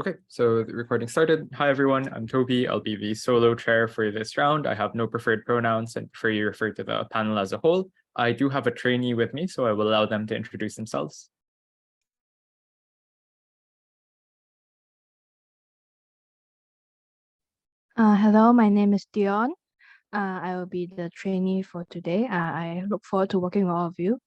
Okay, so the recording started. Hi, everyone. I'm Tobi. I'll be the solo chair for this round. I have no preferred pronouns and prefer you refer to the panel as a whole. I do have a trainee with me, so I will allow them to introduce themselves. Hello, my name is Deonne. I will be the trainee for today. I look forward to working with all of you.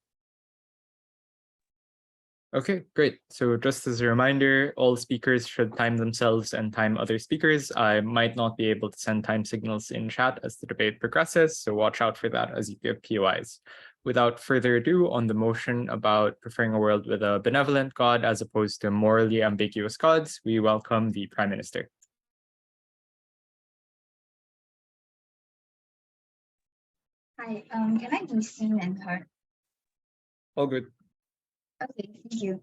Okay, great. So just as a reminder, all speakers should time themselves and time other speakers. I might not be able to send time signals in chat as the debate progresses, so watch out for that as you give POIs. Without further ado, on the motion about preferring a world with a benevolent God as opposed to morally ambiguous gods, we welcome the Prime Minister. Hi, can I be seen and heard? All good. Okay, thank you.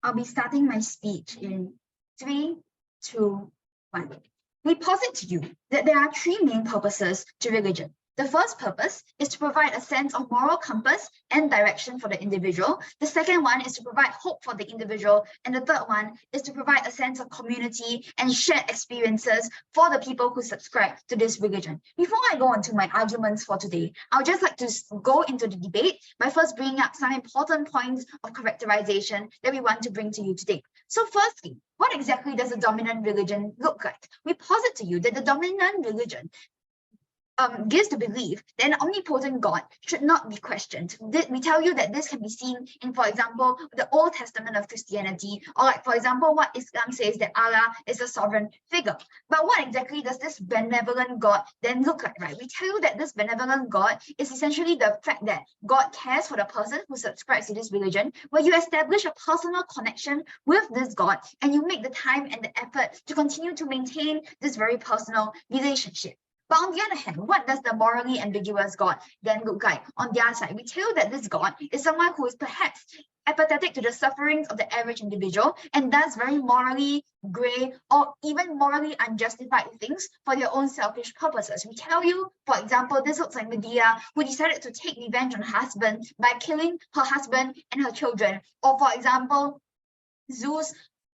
I'll be starting my speech in 3, 2, 1. We posit to you that there are 3 main purposes to religion. The first purpose is to provide a sense of moral compass and direction for the individual. The second one is to provide hope for the individual. And the third one is to provide a sense of community and shared experiences for the people who subscribe to this religion. Before I go on to my arguments for today, I would just like to go into the debate by first bringing up some important points of characterization that we want to bring to you today. So firstly, what exactly does a dominant religion look like? We posit to you that the dominant religion gives to believe that an omnipotent God should not be questioned. We tell you that this can be seen in, for example, the Old Testament of Christianity, or like, for example, what Islam says that Allah is a sovereign figure. But what exactly does this benevolent God then look like, right? We tell you that this benevolent God is essentially the fact that God cares for the person who subscribes to this religion, where you establish a personal connection with this God, and you make the time and the effort to continue to maintain this very personal relationship. But on the other hand, what does the morally ambiguous God then look like? On the other side, we tell that this God is someone who is perhaps apathetic to the sufferings of the average individual and does very morally gray or even morally unjustified things for their own selfish purposes. We tell you, for example, this looks like Medea, who decided to take revenge on her husband by killing her husband and her children. Or for example, Zeus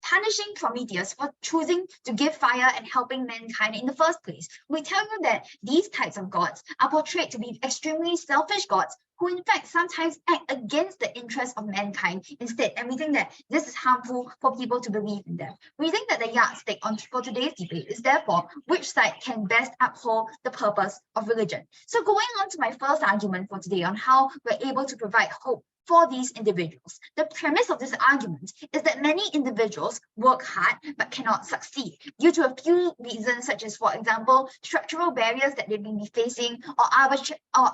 punishing Prometheus for choosing to give fire and helping mankind in the first place. We tell you that these types of gods are portrayed to be extremely selfish gods who in fact sometimes act against the interests of mankind instead. And we think that this is harmful for people to believe in them. We think that the yardstick for today's debate is therefore which side can best uphold the purpose of religion. So going on to my first argument for today on how we're able to provide hope for these individuals. The premise of this argument is that many individuals work hard but cannot succeed due to a few reasons, such as, for example, structural barriers that they may be facing, or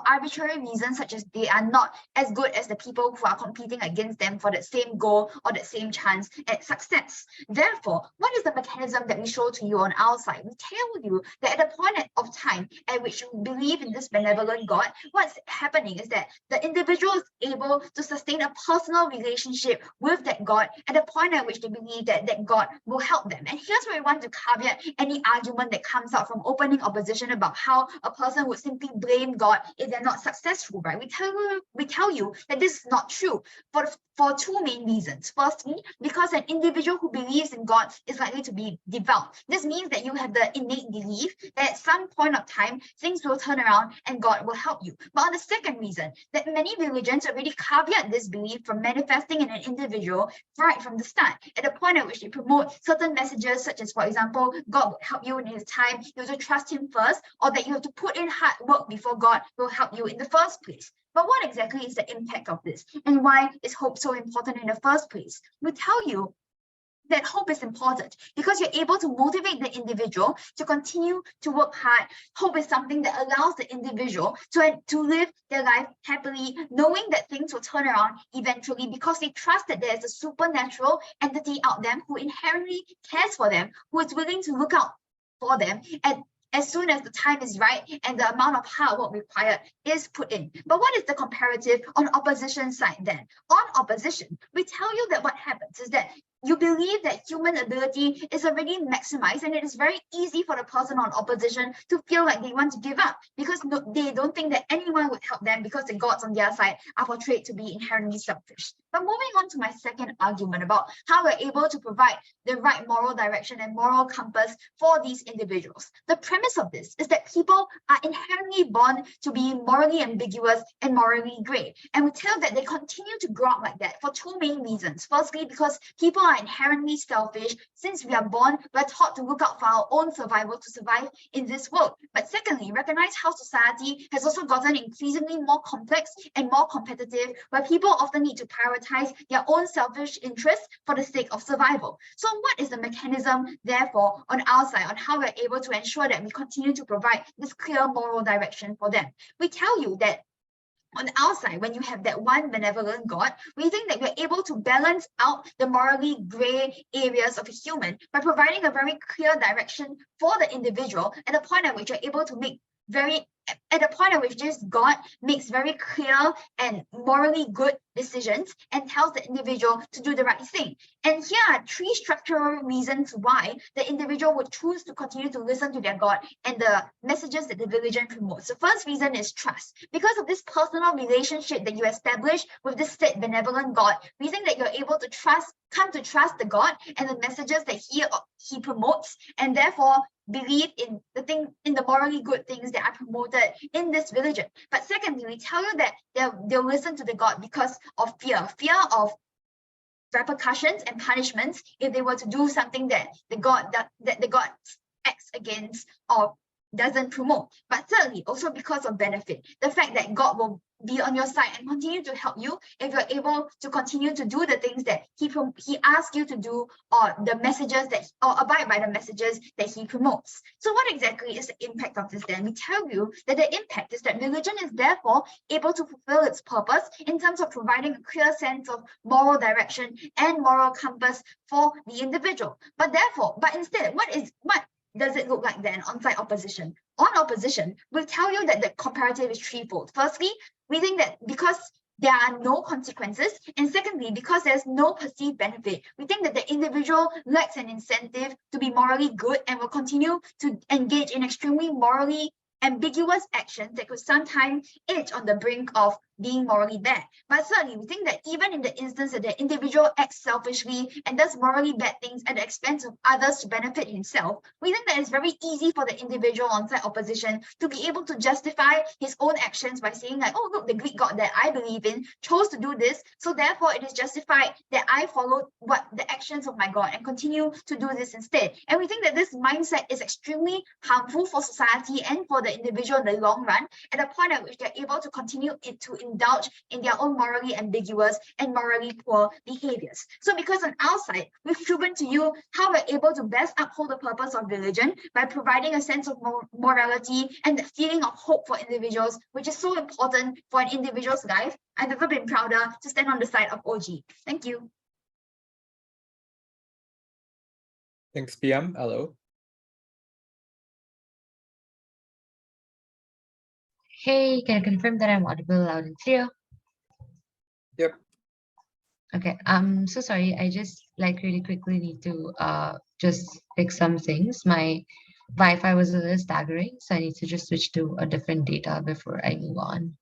arbitrary reasons such as they are not as good as the people who are competing against them for that same goal or that same chance at success. Therefore, what is the mechanism that we show to you on our side? We tell you that at the point of time at which you believe in this benevolent God, what's happening is that the individual is able to sustain a personal relationship with that God at the point at which they believe that that God will help them. And here's where we want to caveat any argument that comes out from opening opposition about how a person would simply blame God if they're not successful, right? We tell you that this is not true for 2 main reasons. Firstly, because an individual who believes in God is likely to be devout. This means that you have the innate belief that at some point of time, things will turn around and God will help you. But on the second reason, that many religions already caveat this belief from manifesting in an individual right from the start, at the point at which they promote certain messages, such as, for example, God will help you in his time, you have to trust him first, or that you have to put in hard work before God will help you in the first place. But what exactly is the impact of this? And why is hope so important in the first place? We tell you that hope is important because you're able to motivate the individual to continue to work hard. Hope is something that allows the individual to live their life happily, knowing that things will turn around eventually because they trust that there's a supernatural entity out there who inherently cares for them, who is willing to look out for them, and as soon as the time is right and the amount of hard work required is put in. But what is the comparative on opposition side then? On opposition, we tell you that what happens is that you believe that human ability is already maximized, and it is very easy for the person on opposition to feel like they want to give up because they don't think that anyone would help them because the gods on their side are portrayed to be inherently selfish. But moving on to my second argument about how we're able to provide the right moral direction and moral compass for these individuals. The premise of this is that people are inherently born to be morally ambiguous and morally gray. And we tell that they continue to grow up like that for two main reasons. Firstly, because people are inherently selfish. Since we are born, we're taught to look out for our own survival to survive in this world. But secondly, recognize how society has also gotten increasingly more complex and more competitive, where people often need to prioritize their own selfish interests for the sake of survival. So what is the mechanism, therefore, on our side on how we're able to ensure that we continue to provide this clear moral direction for them? We tell you that on our side, when you have that one benevolent God, we think that we're able to balance out the morally gray areas of a human by providing a very clear direction for the individual at a point at which you're able to make at a point at which this God makes very clear and morally good decisions and tells the individual to do the right thing. And here are three structural reasons why the individual would choose to continue to listen to their God and the messages that the religion promotes. The first reason is trust. Because of this personal relationship that you establish with this said benevolent God, we think that you're able to come to trust the God and the messages that he promotes, and therefore believe in the morally good things that are promoted in this religion. But secondly, we tell you that they'll listen to the God because of fear of repercussions and punishments if they were to do something that the God acts against or doesn't promote. But thirdly, also because of benefit, the fact that God will be on your side and continue to help you if you're able to continue to do the things that he asks you to do, or the messages or abide by the messages that he promotes. So what exactly is the impact of this then? We tell you that the impact is that religion is therefore able to fulfill its purpose in terms of providing a clear sense of moral direction and moral compass for the individual. But instead, what does it look like then on side opposition? On opposition, we tell you that the comparative is threefold. Firstly, we think that because there are no consequences, and secondly, because there's no perceived benefit, we think that the individual lacks an incentive to be morally good and will continue to engage in extremely morally ambiguous actions that could sometimes edge on the brink of being morally bad. But certainly, we think that even in the instance that the individual acts selfishly and does morally bad things at the expense of others to benefit himself, we think that it's very easy for the individual on side opposition to be able to justify his own actions by saying like, oh, look, the Greek God that I believe in chose to do this, so therefore it is justified that I follow the actions of my God and continue to do this instead. And we think that this mindset is extremely harmful for society and for the individual in the long run, at a point at which they're able to continue to indulge in their own morally ambiguous and morally poor behaviors. So because on our side, we've proven to you how we're able to best uphold the purpose of religion by providing a sense of morality and the feeling of hope for individuals, which is so important for an individual's life. I've never been prouder to stand on the side of OG. Thank you. Thanks, PM. Hello. Hey, can I confirm that I'm audible loud and clear? Yep. Okay, I'm so sorry. I just really quickly need to just fix some things. My Wi-Fi was a little staggering, so I need to just switch to a different data before I move on.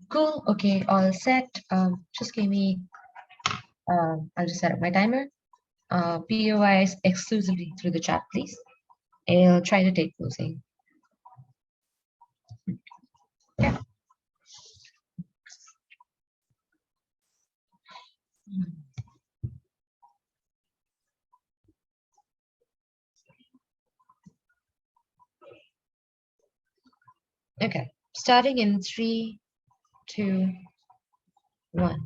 Cool. Okay, all set. Just give me. I'll just set up my timer. POIs exclusively through the chat, please. I'll try to take closing. Yeah. Okay, starting in 3, 2, 1.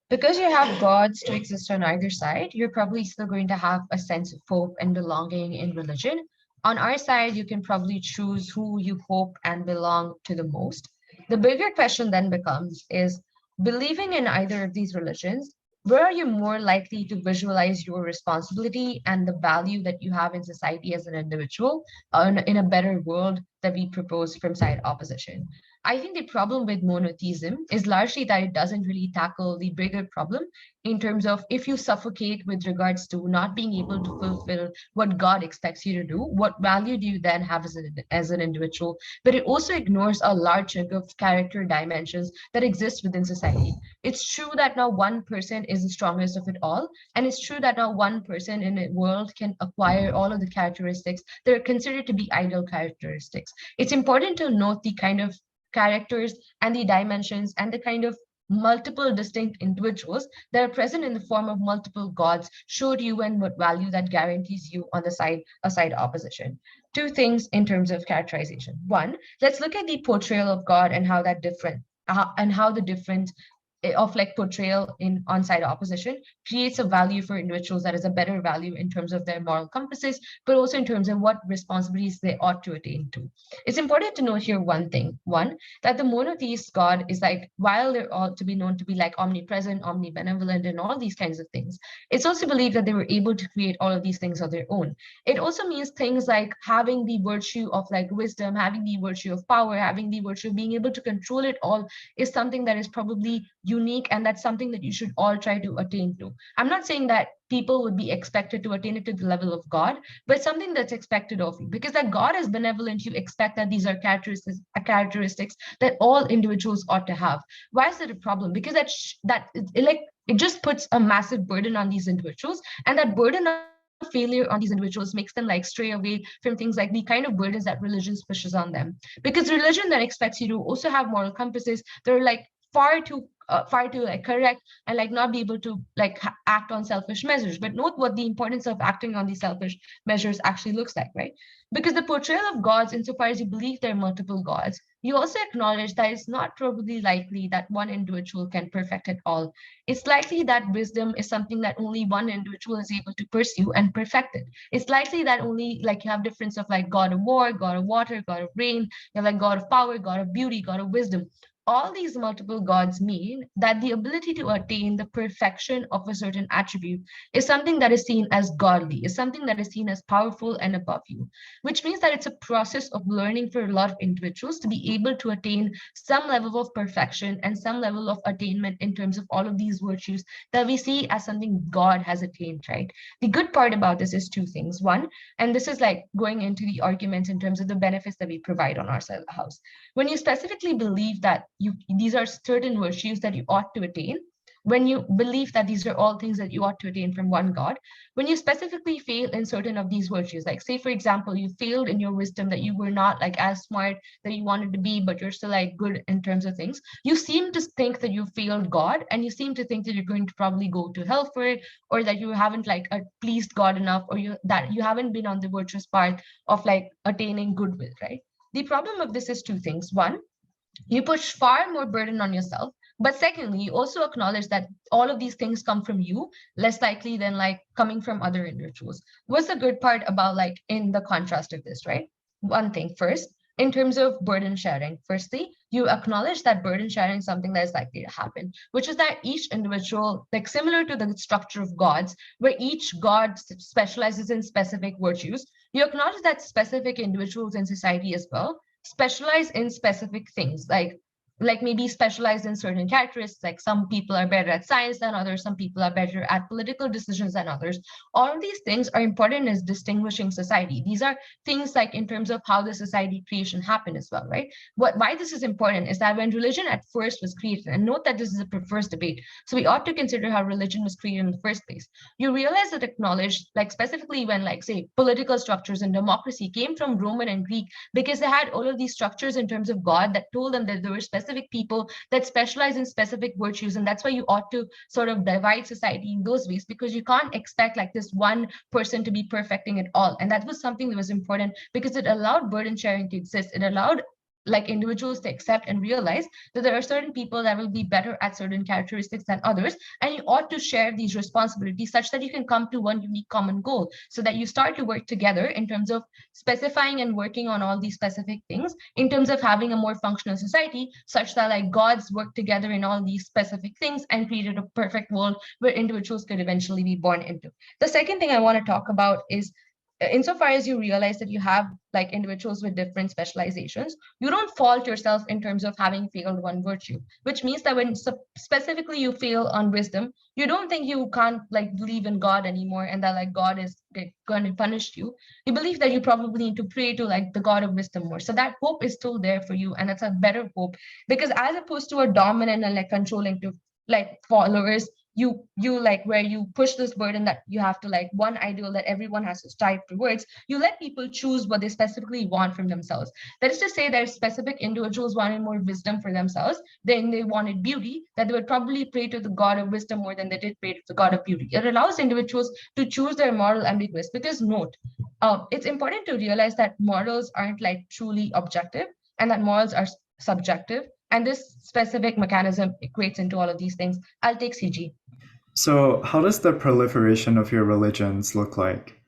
Because you have gods to exist on either side, you're probably still going to have a sense of hope and belonging in religion. On our side, you can probably choose who you hope and belong to the most. The bigger question then becomes is believing in either of these religions, where are you more likely to visualize your responsibility and the value that you have in society as an individual in a better world that we propose from side opposition? I think the problem with monotheism is largely that it doesn't really tackle the bigger problem in terms of if you suffocate with regards to not being able to fulfill what God expects you to do, what value do you then have as an individual? But it also ignores a large chunk of character dimensions that exist within society. It's true that now one person is the strongest of it all, and it's true that now one person in a world can acquire all of the characteristics that are considered to be ideal characteristics. It's important to note the kind of characters and the dimensions and the kind of multiple distinct individuals that are present in the form of multiple gods showed you and what value that guarantees you on the side opposition. Two things in terms of characterization. One, let's look at the portrayal of God and how that different and how the different of like portrayal in on-side opposition creates a value for individuals that is a better value in terms of their moral compasses, but also in terms of what responsibilities they ought to attain to. It's important to note here one thing. One, that the monotheist God is like, while they're all to be known to be like omnipresent, omnibenevolent, and all these kinds of things, it's also believed that they were able to create all of these things on their own. It also means things like having the virtue of like wisdom, having the virtue of power, having the virtue of being able to control it all is something that is probably unique, and that's something that you should all try to attain to. I'm not saying that people would be expected to attain it to the level of God, but something that's expected of you, because that God is benevolent. You expect that these are characteristics that all individuals ought to have. Why is that a problem? Because it just puts a massive burden on these individuals, and that burden of failure on these individuals makes them like stray away from things like the kind of burdens that religion pushes on them. Because religion then expects you to also have moral compasses that are like far too like correct and like not be able to like act on selfish measures. But note what the importance of acting on these selfish measures actually looks like, right? Because the portrayal of gods, insofar as you believe there are multiple gods, you also acknowledge that it's not probably likely that one individual can perfect it all. It's likely that wisdom is something that only one individual is able to pursue and perfect it. It's likely that only like you have difference of like God of war, God of water, God of rain, you have like God of power, God of beauty, God of wisdom. All these multiple gods mean that the ability to attain the perfection of a certain attribute is something that is seen as godly, is something that is seen as powerful and above you, which means that it's a process of learning for a lot of individuals to be able to attain some level of perfection and some level of attainment in terms of all of these virtues that we see as something God has attained, right? The good part about this is two things. One, and this is like going into the arguments in terms of the benefits that we provide on our side of the house. When you specifically believe that these are certain virtues that you ought to attain, when you believe that these are all things that you ought to attain from one God, when you specifically fail in certain of these virtues, like say, for example, you failed in your wisdom, that you were not like as smart that you wanted to be, but you're still like good in terms of things, you seem to think that you failed God, and you seem to think that you're going to probably go to hell for it, or that you haven't like pleased God enough, or that you haven't been on the virtuous path of like attaining goodwill, right? The problem of this is two things. One, you push far more burden on yourself. But secondly, you also acknowledge that all of these things come from you, less likely than like coming from other individuals. What's the good part about like in the contrast of this, right? One thing first, in terms of burden sharing, firstly, you acknowledge that burden sharing is something that is likely to happen, which is that each individual, like similar to the structure of gods, where each god specializes in specific virtues, you acknowledge that specific individuals in society as well specialize in specific things, like maybe specialize in certain characteristics, like some people are better at science than others, some people are better at political decisions than others. All of these things are important as distinguishing society. These are things like in terms of how the society creation happened as well, right? Why this is important is that when religion at first was created, and note that this is a first debate, so we ought to consider how religion was created in the first place. You realize that acknowledged, like specifically when like say political structures and democracy came from Roman and Greek, because they had all of these structures in terms of God that told them that there were specific people that specialize in specific virtues, and that's why you ought to sort of divide society in those ways, because you can't expect like this one person to be perfecting it all. And that was something that was important because it allowed burden sharing to exist. It allowed like individuals to accept and realize that there are certain people that will be better at certain characteristics than others, and you ought to share these responsibilities such that you can come to one unique common goal, so that you start to work together in terms of specifying and working on all these specific things, in terms of having a more functional society, such that like gods work together in all these specific things and created a perfect world where individuals could eventually be born into. The second thing I want to talk about is, insofar as you realize that you have like individuals with different specializations, you don't fault yourself in terms of having failed one virtue, which means that when specifically you fail on wisdom, you don't think you can't like believe in God anymore and that like God is going to punish you. You believe that you probably need to pray to like the God of wisdom more. So that hope is still there for you, and it's a better hope, because as opposed to a dominant and like controlling to like followers, you like where you push this burden that you have to like one ideal that everyone has to strive towards, you let people choose what they specifically want from themselves. That is to say, there's specific individuals wanted more wisdom for themselves, then they wanted beauty, that they would probably pray to the God of wisdom more than they did pray to the God of beauty. It allows individuals to choose their moral ambiguous, because note, it's important to realize that morals aren't like truly objective, and that morals are subjective. And this specific mechanism equates into all of these things. I'll take CG. So how does the proliferation of your religions look like?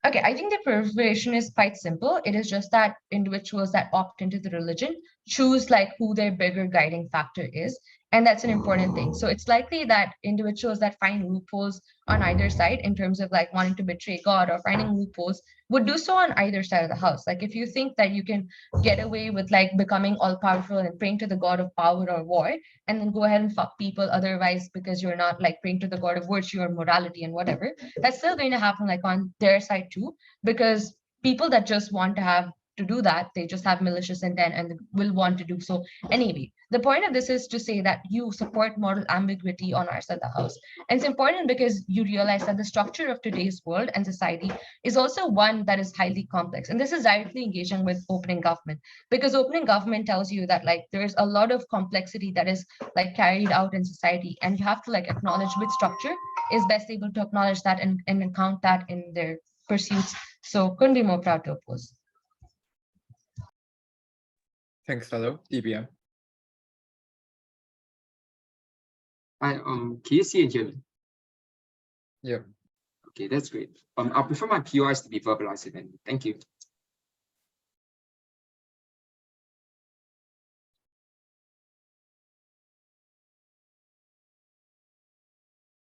Okay, I think the proliferation is quite simple. It is just that individuals that opt into the religion choose like who their bigger guiding factor is. And that's an important thing. So it's likely that individuals that find loopholes on either side in terms of like wanting to betray God or finding loopholes would do so on either side of the house. Like if you think that you can get away with like becoming all powerful and praying to the God of power or war, and then go ahead and fuck people otherwise because you're not like praying to the God of virtue or morality and whatever, that's still going to happen like on their side too, because people that just want to have to do that, they just have malicious intent and will want to do so anyway. The point of this is to say that you support moral ambiguity on our side of the house. And it's important because you realize that the structure of today's world and society is also one that is highly complex. And this is directly engaging with opening government, because opening government tells you that like there's a lot of complexity that is like carried out in society, and you have to like acknowledge which structure is best able to acknowledge that and count that in their pursuits. So couldn't be more proud to oppose. Thanks, fellow. DBM. Can you see and hear me? Yep. Okay, that's great. I'll prefer my POIs to be verbalized then. Thank you.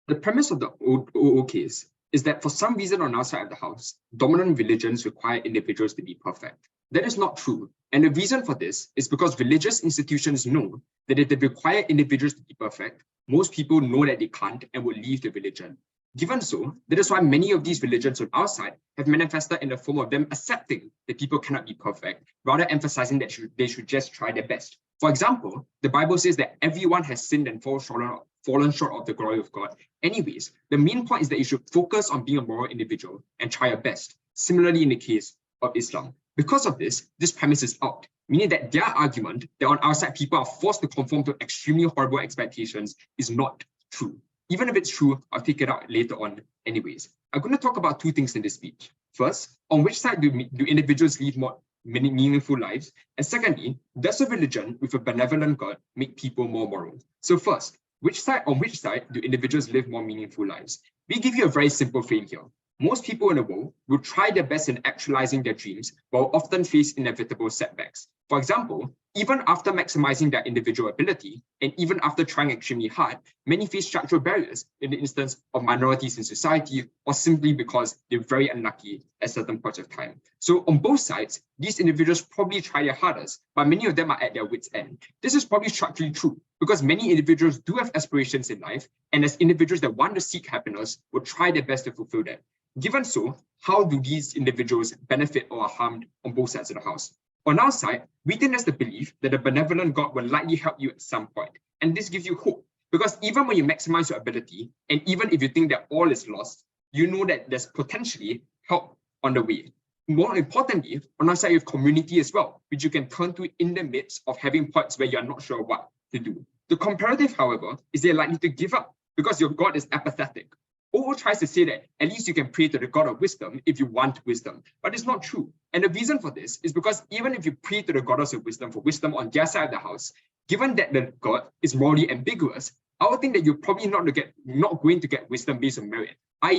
The premise of the OO case is that for some reason on our side of the house, dominant religions require individuals to be perfect. That is not true. And the reason for this is because religious institutions know that if they require individuals to be perfect, most people know that they can't and will leave the religion. Given so, that is why many of these religions on our side have manifested in the form of them accepting that people cannot be perfect, rather emphasizing that they should just try their best. For example, the Bible says that everyone has sinned and fallen short of the glory of God. Anyways, the main point is that you should focus on being a moral individual and try your best. Similarly, in the case of Islam. Because of this premise is out, meaning that their argument that on our side people are forced to conform to extremely horrible expectations is not true. Even if it's true, I'll take it out later on anyways. I'm going to talk about two things in this speech. First, on which side do individuals live more meaningful lives? And secondly, does a religion with a benevolent God make people more moral? So first, on which side do individuals live more meaningful lives? We give you a very simple frame here. Most people in the world will try their best in actualizing their dreams, but will often face inevitable setbacks. For example, even after maximizing their individual ability, and even after trying extremely hard, many face structural barriers in the instance of minorities in society, or simply because they're very unlucky at certain points of time. So on both sides, these individuals probably try their hardest, but many of them are at their wits' end. This is probably structurally true, because many individuals do have aspirations in life, and as individuals that want to seek happiness, will try their best to fulfill that. Given so, how do these individuals benefit or are harmed on both sides of the house? On our side, we think there's the belief that a benevolent God will likely help you at some point. And this gives you hope, because even when you maximize your ability, and even if you think that all is lost, you know that there's potentially help on the way. More importantly, on our side, you have community as well, which you can turn to in the midst of having parts where you're not sure what to do. The comparative, however, is they're likely to give up because your God is apathetic. OO tries to say that at least you can pray to the God of wisdom if you want wisdom, but it's not true. And the reason for this is because even if you pray to the goddess of wisdom for wisdom on their side of the house, given that the God is morally ambiguous, I would think that you're probably not going to get wisdom based on merit.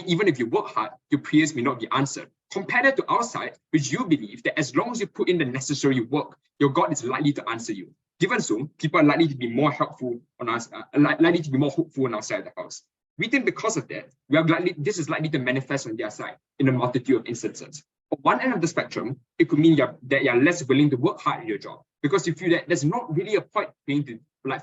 Even if you work hard, your prayers may not be answered. Compare that to our side, which you believe that as long as you put in the necessary work, your God is likely to answer you. Given so, people are likely to be more helpful on us, likely to be more hopeful on our side of the house. We think because of that, this is likely to manifest on their side in a multitude of instances. On one end of the spectrum, it could mean that you're less willing to work hard in your job because you feel that there's not really a point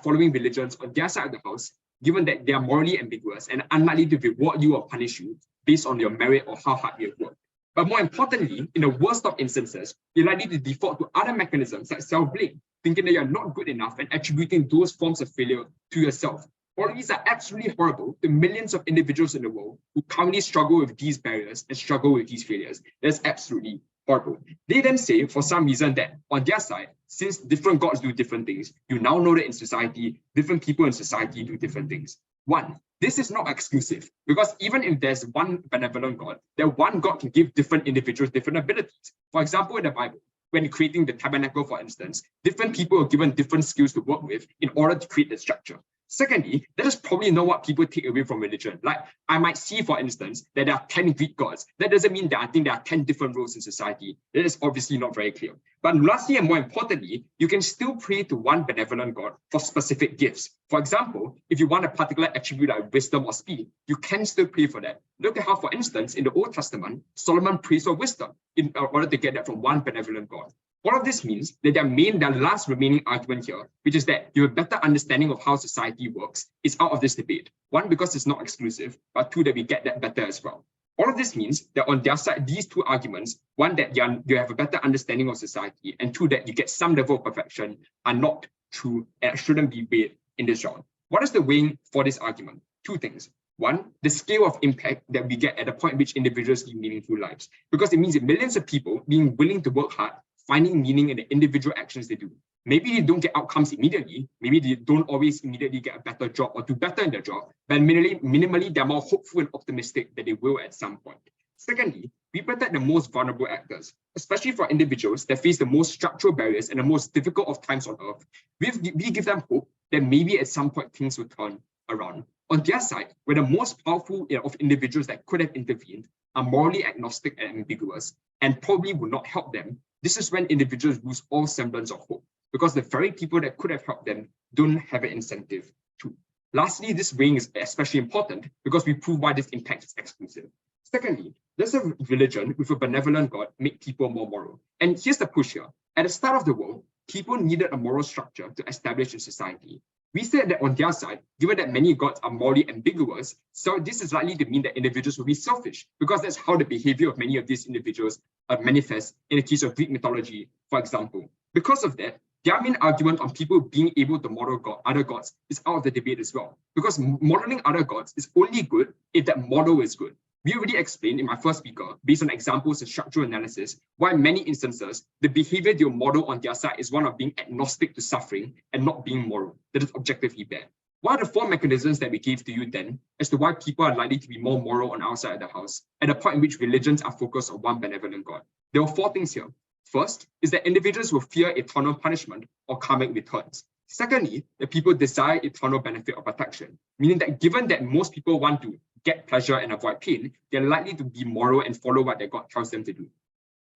following religions on their side of the house, given that they are morally ambiguous and unlikely to reward you or punish you based on your merit or how hard you have worked. But more importantly, in the worst of instances, you're likely to default to other mechanisms like self-blame, thinking that you're not good enough and attributing those forms of failure to yourself. All of these are absolutely horrible to millions of individuals in the world who currently struggle with these barriers and struggle with these failures. That's absolutely horrible. They then say, for some reason, that on their side, since different gods do different things, you now know that in society, different people in society do different things. One, this is not exclusive, because even if there's one benevolent God, that one God can give different individuals different abilities. For example, in the Bible, when creating the tabernacle, for instance, different people are given different skills to work with in order to create the structure. Secondly, that is probably not what people take away from religion. Like, I might see, for instance, that there are 10 Greek gods. That doesn't mean that I think there are 10 different roles in society. That is obviously not very clear. But lastly, and more importantly, you can still pray to one benevolent God for specific gifts. For example, if you want a particular attribute like wisdom or speed, you can still pray for that. Look at how, for instance, in the Old Testament, Solomon prays for wisdom in order to get that from one benevolent God. All of this means that their last remaining argument here, which is that you have a better understanding of how society works, is out of this debate. One, because it's not exclusive, but two, that we get that better as well. All of this means that on their side, these two arguments, one, that you have a better understanding of society, and two, that you get some level of perfection, are not true and shouldn't be weighed in this round. What is the weighing for this argument? Two things. One, the scale of impact that we get at the point at which individuals live meaningful lives, because it means that millions of people being willing to work hard, finding meaning in the individual actions they do. Maybe they don't get outcomes immediately. Maybe they don't always immediately get a better job or do better in their job, but minimally, they're more hopeful and optimistic that they will at some point. Secondly, we protect the most vulnerable actors, especially for individuals that face the most structural barriers and the most difficult of times on earth. We give them hope that maybe at some point things will turn around. On their side, where the most powerful of individuals that could have intervened are morally agnostic and ambiguous and probably would not help them, this is when individuals lose all semblance of hope, because the very people that could have helped them don't have an incentive to. Lastly, this weighing is especially important because we prove why this impact is exclusive. Secondly, does a religion with a benevolent God make people more moral? And here's the push here. At the start of the world, people needed a moral structure to establish a society. We said that on their side, given that many gods are morally ambiguous, so this is likely to mean that individuals will be selfish, because that's how the behavior of many of these individuals manifests in the case of Greek mythology, for example. Because of that, their main argument on people being able to model other gods is out of the debate as well, because modeling other gods is only good if that model is good. We already explained in my first speaker, based on examples and structural analysis, why in many instances, the behavior they'll model on their side is one of being agnostic to suffering and not being moral, that is objectively bad. What are the four mechanisms that we gave to you then as to why people are likely to be more moral on our side of the house at the point in which religions are focused on one benevolent God? There are four things here. First is that individuals will fear eternal punishment or karmic returns. Secondly, that people desire eternal benefit or protection, meaning that given that most people want to get pleasure and avoid pain, they're likely to be moral and follow what their God tells them to do.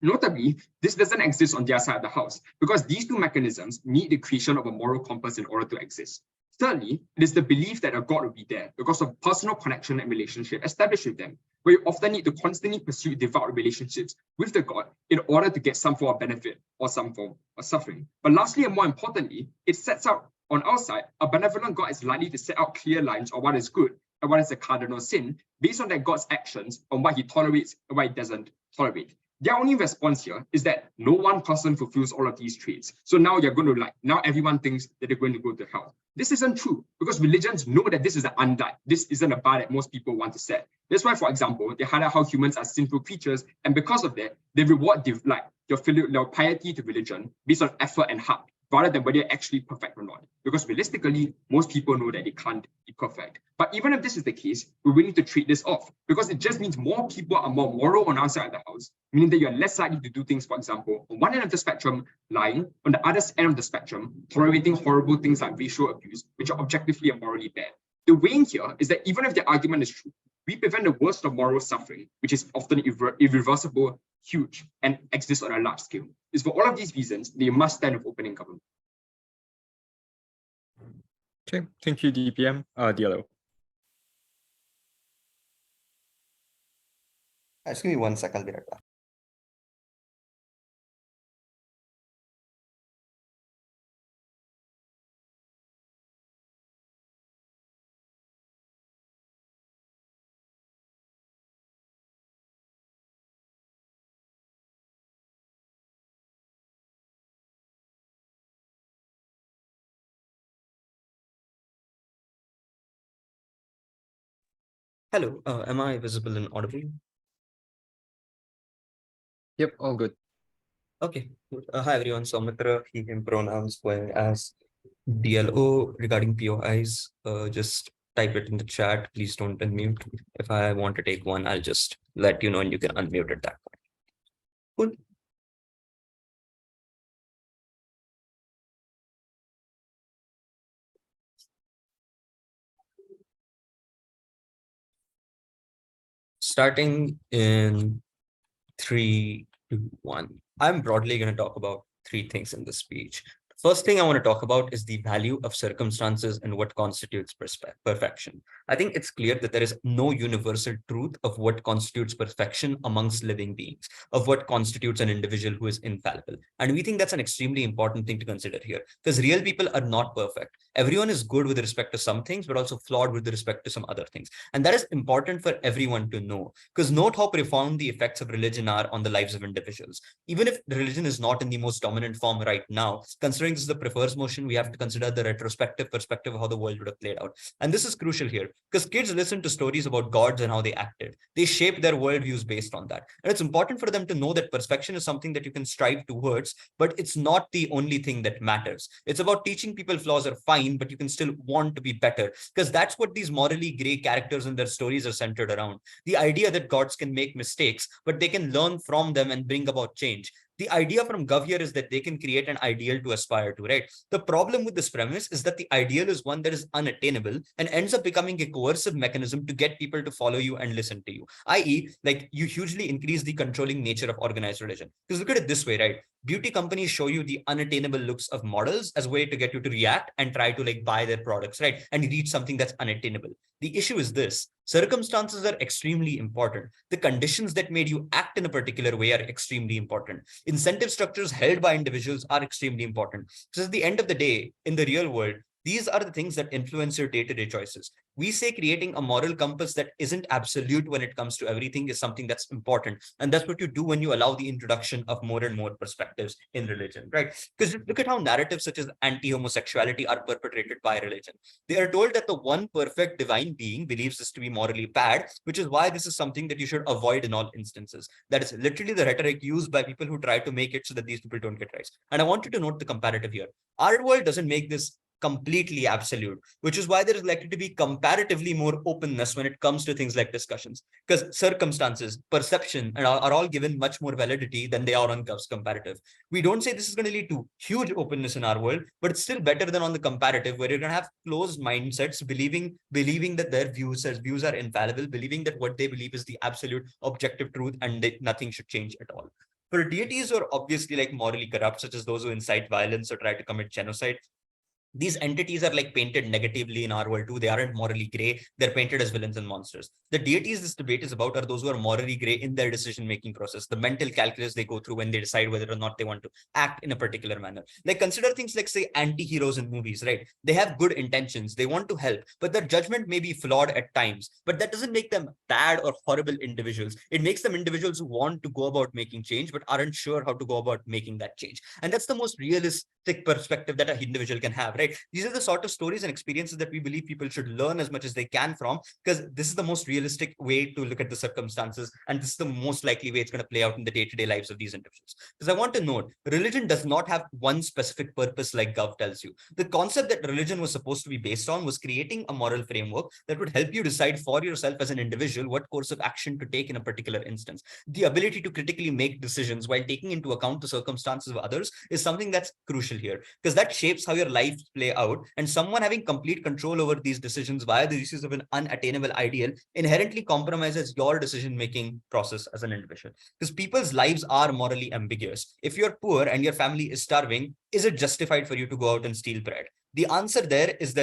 Notably, this doesn't exist on their side of the house because these two mechanisms need the creation of a moral compass in order to exist. Thirdly, it is the belief that a God will be there because of personal connection and relationship established with them, where you often need to constantly pursue devout relationships with the God in order to get some form of benefit or some form of suffering. But lastly, and more importantly, it sets out on our side, a benevolent God is likely to set out clear lines on what is good and what is a cardinal sin based on that God's actions on what he tolerates and what he doesn't tolerate. Their only response here is that no one person fulfills all of these traits. So now you're going to now everyone thinks that they're going to go to hell. This isn't true because religions know that this is this isn't a bar that most people want to set. That's why, for example, they highlight how humans are sinful creatures, and because of that, they reward your piety to religion based on effort and heart, rather than whether you're actually perfect or not. Because realistically, most people know that they can't be perfect. But even if this is the case, we're willing to trade this off because it just means more people are more moral on our side of the house, meaning that you're less likely to do things, for example, on one end of the spectrum, lying, on the other end of the spectrum, tolerating horrible things like racial abuse, which are objectively and morally bad. The weighing here is that even if the argument is true, we prevent the worst of moral suffering, which is often irreversible, huge, and exists on a large scale. It's for all of these reasons, they must stand with opening government. Okay, thank you, DPM. Diallo. Just give me 1 second, I'll be right back. Hello, am I visible and audible? Yep, all good. Okay. Hi everyone, Soumitra, he, him pronouns going as DLO regarding POIs. Just type it in the chat. Please don't unmute. If I want to take one, I'll just let you know and you can unmute at that point. Cool. Starting in 3, 2, 1. I'm broadly going to talk about 3 things in this speech. First thing I want to talk about is the value of circumstances and what constitutes perfection. I think it's clear that there is no universal truth of what constitutes perfection amongst living beings, of what constitutes an individual who is infallible. And we think that's an extremely important thing to consider here, because real people are not perfect. Everyone is good with respect to some things, but also flawed with respect to some other things. And that is important for everyone to know, because note how profound the effects of religion are on the lives of individuals. Even if religion is not in the most dominant form right now, considering this is the prefers motion, we have to consider the retrospective perspective of how the world would have played out. And this is crucial here, because kids listen to stories about gods and how they acted. They shape their worldviews based on that. And it's important for them to know that perfection is something that you can strive towards, but it's not the only thing that matters. It's about teaching people flaws are fine, but you can still want to be better, because that's what these morally gray characters and their stories are centered around. The idea that gods can make mistakes, but they can learn from them and bring about change. The idea from Gov here is that they can create an ideal to aspire to, right? The problem with this premise is that the ideal is one that is unattainable and ends up becoming a coercive mechanism to get people to follow you and listen to you, i.e. like you hugely increase the controlling nature of organized religion. Because look at it this way, right? Beauty companies show you the unattainable looks of models as a way to get you to react and try to like buy their products, right? And reach something that's unattainable. The issue is this: circumstances are extremely important. The conditions that made you act in a particular way are extremely important. Incentive structures held by individuals are extremely important. So at the end of the day, in the real world, these are the things that influence your day-to-day choices. We say creating a moral compass that isn't absolute when it comes to everything is something that's important. And that's what you do when you allow the introduction of more and more perspectives in religion, right? Because look at how narratives such as anti-homosexuality are perpetrated by religion. They are told that the one perfect divine being believes this to be morally bad, which is why this is something that you should avoid in all instances. That is literally the rhetoric used by people who try to make it so that these people don't get rights. And I want you to note the comparative here. Our world doesn't make this completely absolute, which is why there is likely to be comparatively more openness when it comes to things like discussions, because circumstances, perception, and are all given much more validity than they are on Gov's comparative. We don't say this is going to lead to huge openness in our world, but it's still better than on the comparative, where you're going to have closed mindsets, believing that their views are infallible, believing that what they believe is the absolute objective truth and that nothing should change at all. For deities who are obviously like morally corrupt, such as those who incite violence or try to commit genocide, these entities are like painted negatively in our world too. They aren't morally gray. They're painted as villains and monsters. The deities this debate is about are those who are morally gray in their decision-making process, the mental calculus they go through when they decide whether or not they want to act in a particular manner. Like consider things like, say, anti-heroes in movies, right? They have good intentions. They want to help, but their judgment may be flawed at times, but that doesn't make them bad or horrible individuals. It makes them individuals who want to go about making change, but aren't sure how to go about making that change. And that's the most realistic perspective that an individual can have, right? These are the sort of stories and experiences that we believe people should learn as much as they can from, because this is the most realistic way to look at the circumstances, and this is the most likely way it's going to play out in the day-to-day lives of these individuals. Because I want to note, religion does not have one specific purpose like Gov tells you. The concept that religion was supposed to be based on was creating a moral framework that would help you decide for yourself as an individual what course of action to take in a particular instance. The ability to critically make decisions while taking into account the circumstances of others is something that's crucial here, because that shapes how your life play out, and someone having complete control over these decisions via the use of an unattainable ideal inherently compromises your decision-making process as an individual. Because people's lives are morally ambiguous. If you're poor and your family is starving, is it justified for you to go out and steal bread? The answer here is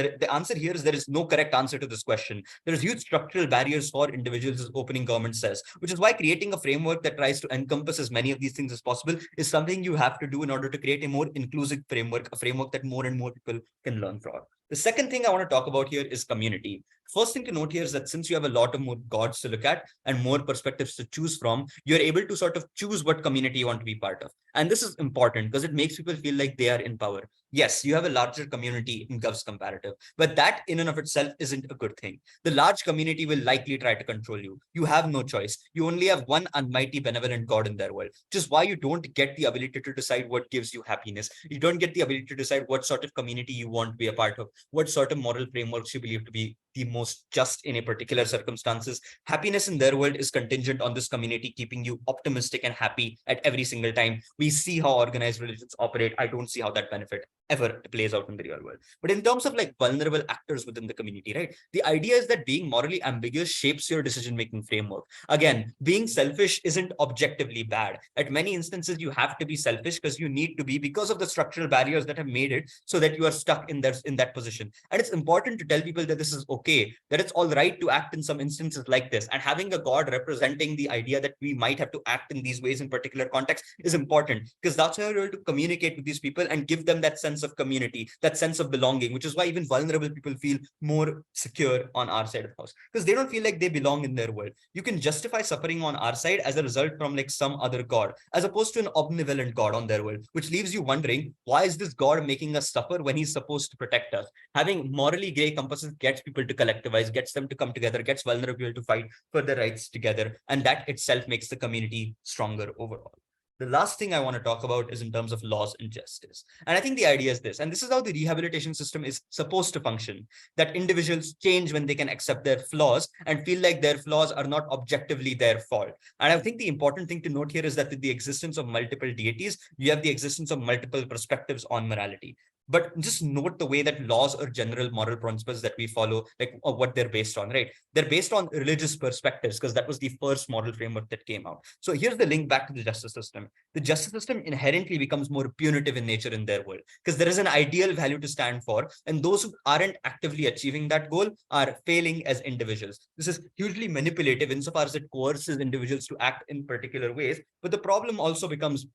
there is no correct answer to this question. There's huge structural barriers for individuals, as opening government says, which is why creating a framework that tries to encompass as many of these things as possible is something you have to do in order to create a more inclusive framework, a framework that more and more people can learn from. The second thing I want to talk about here is community. First thing to note here is that since you have a lot of more gods to look at and more perspectives to choose from, you're able to sort of choose what community you want to be part of. And this is important because it makes people feel like they are in power. Yes, you have a larger community in Gov's comparative, but that in and of itself isn't a good thing. The large community will likely try to control you. You have no choice. You only have one almighty benevolent God in their world, which is why you don't get the ability to decide what gives you happiness. You don't get the ability to decide what sort of community you want to be a part of, what sort of moral frameworks you believe to be the most just in a particular circumstances. Happiness in their world is contingent on this community keeping you optimistic and happy at every single time. We see how organized religions operate. I don't see how that benefit ever plays out in the real world. But in terms of like vulnerable actors within the community, right? The idea is that being morally ambiguous shapes your decision-making framework. Again, being selfish isn't objectively bad. At many instances, you have to be selfish because you need to be, because of the structural barriers that have made it so that you are stuck in that position. And it's important to tell people that this is okay, that it's all right to act in some instances like this. And having a God representing the idea that we might have to act in these ways in particular contexts is important, because that's how you're able to communicate with these people and give them that sense of community, that sense of belonging, which is why even vulnerable people feel more secure on our side of the house, because they don't feel like they belong in their world. You can justify suffering on our side as a result from like some other God, as opposed to an omnivalent God on their world, which leaves you wondering, why is this God making us suffer when he's supposed to protect us? Having morally gray compasses gets people to collectivize, gets them to come together, gets vulnerable people to fight for their rights together. And that itself makes the community stronger overall. The last thing I want to talk about is in terms of laws and justice. And I think the idea is this, and this is how the rehabilitation system is supposed to function, that individuals change when they can accept their flaws and feel like their flaws are not objectively their fault. And I think the important thing to note here is that with the existence of multiple deities, you have the existence of multiple perspectives on morality. But just note the way that laws or general moral principles that we follow, like what they're based on, right? They're based on religious perspectives, because that was the first moral framework that came out. So here's the link back to the justice system. The justice system inherently becomes more punitive in nature in their world, because there is an ideal value to stand for, and those who aren't actively achieving that goal are failing as individuals. This is hugely manipulative insofar as it coerces individuals to act in particular ways. But the problem also becomes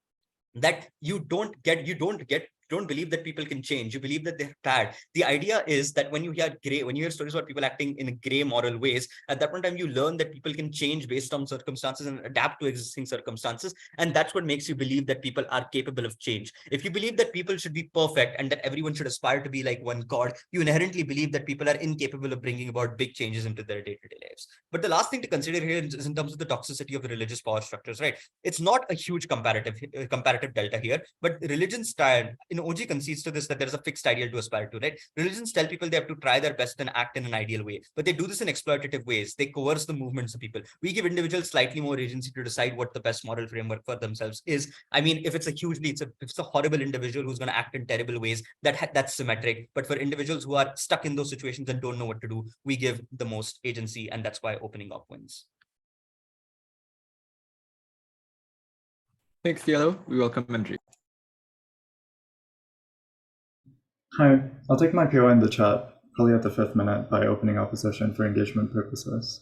that you don't believe that people can change. You believe that they're bad. The idea is that when you hear stories about people acting in gray moral ways, at that point in time, you learn that people can change based on circumstances and adapt to existing circumstances. And that's what makes you believe that people are capable of change. If you believe that people should be perfect and that everyone should aspire to be like one God, you inherently believe that people are incapable of bringing about big changes into their day-to-day lives. But the last thing to consider here is in terms of the toxicity of the religious power structures, right? It's not a huge comparative delta here, but religion style, OG concedes to this, that there's a fixed ideal to aspire to, right? Religions tell people they have to try their best and act in an ideal way, but they do this in exploitative ways. They coerce the movements of people. We give individuals slightly more agency to decide what the best moral framework for themselves is. I mean, if it's a horrible individual who's going to act in terrible ways, that's symmetric. But for individuals who are stuck in those situations and don't know what to do, we give the most agency, and that's why opening up wins. Thanks, Yellow. We welcome Andrew. Hi, I'll take my PO in the chat, probably at the 5th minute, by opening opposition for engagement purposes.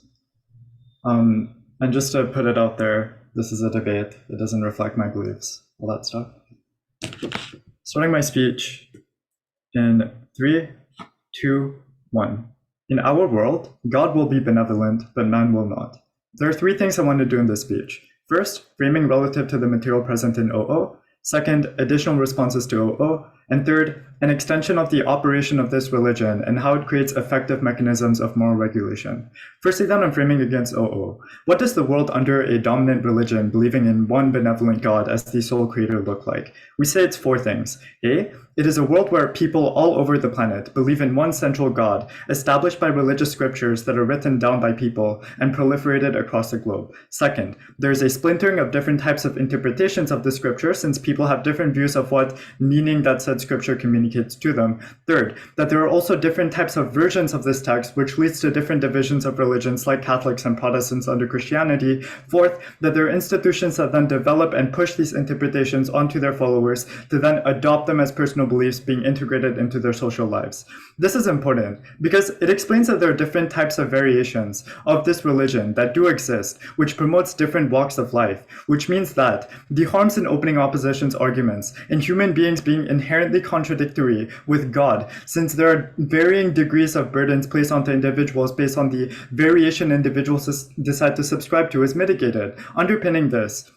And just to put it out there, this is a debate. It doesn't reflect my beliefs, all that stuff. Starting my speech in 3, 2, 1. In our world, God will be benevolent, but man will not. There are 3 things I want to do in this speech. First, framing relative to the material present in OO. Second, additional responses to OO. And third, an extension of the operation of this religion and how it creates effective mechanisms of moral regulation. Firstly, then, I'm framing against OO. What does the world under a dominant religion believing in one benevolent God as the sole creator look like? We say it's four things. A, it is a world where people all over the planet believe in one central God, established by religious scriptures that are written down by people and proliferated across the globe. Second, there is a splintering of different types of interpretations of the scripture, since people have different views of what meaning that said scripture communicates to them. Third, that there are also different types of versions of this text, which leads to different divisions of religions like Catholics and Protestants under Christianity. Fourth, that there are institutions that then develop and push these interpretations onto their followers to then adopt them as personal beliefs being integrated into their social lives. This is important because it explains that there are different types of variations of this religion that do exist, which promotes different walks of life, which means that the harms in opening opposition's arguments and human beings being inherently contradictory with God, since there are varying degrees of burdens placed onto individuals based on the variation individuals decide to subscribe to, is mitigated. Underpinning this,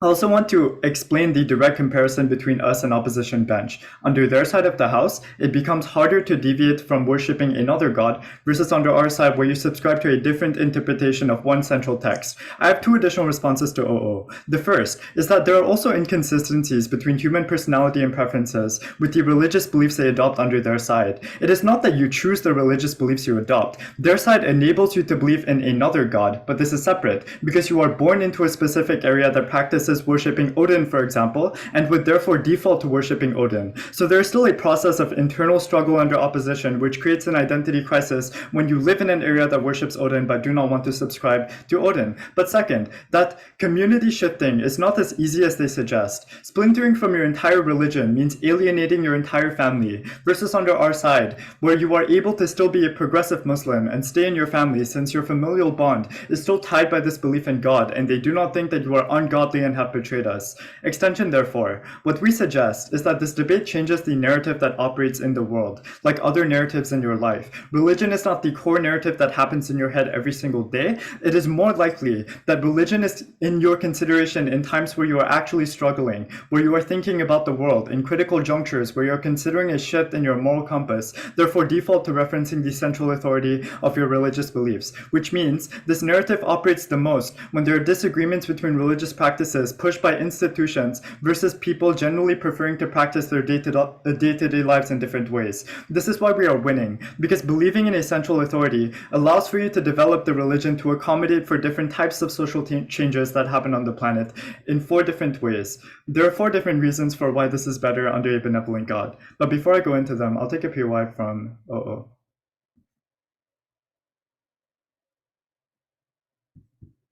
I also want to explain the direct comparison between us and opposition bench. Under their side of the house, it becomes harder to deviate from worshipping another god versus under our side where you subscribe to a different interpretation of one central text. I have two additional responses to OO. The first is that there are also inconsistencies between human personality and preferences with the religious beliefs they adopt under their side. It is not that you choose the religious beliefs you adopt. Their side enables you to believe in another god, but this is separate because you are born into a specific area that practices worshipping Odin, for example, and would therefore default to worshipping Odin. So there is still a process of internal struggle under opposition, which creates an identity crisis when you live in an area that worships Odin but do not want to subscribe to Odin. But second, that community shifting is not as easy as they suggest. Splintering from your entire religion means alienating your entire family, versus under our side, where you are able to still be a progressive Muslim and stay in your family since your familial bond is still tied by this belief in God, and they do not think that you are ungodly and have betrayed us. Extension, therefore, what we suggest is that this debate changes the narrative that operates in the world, like other narratives in your life. Religion is not the core narrative that happens in your head every single day. It is more likely that religion is in your consideration in times where you are actually struggling, where you are thinking about the world, in critical junctures where you are considering a shift in your moral compass, therefore default to referencing the central authority of your religious beliefs, which means this narrative operates the most when there are disagreements between religious practices pushed by institutions versus people generally preferring to practice their day-to-day lives in different ways. This is why we are winning, because believing in a central authority allows for you to develop the religion to accommodate for different types of social changes that happen on the planet in 4 different ways. There are 4 different reasons for why this is better under a benevolent God. But before I go into them, I'll take a POI from OO.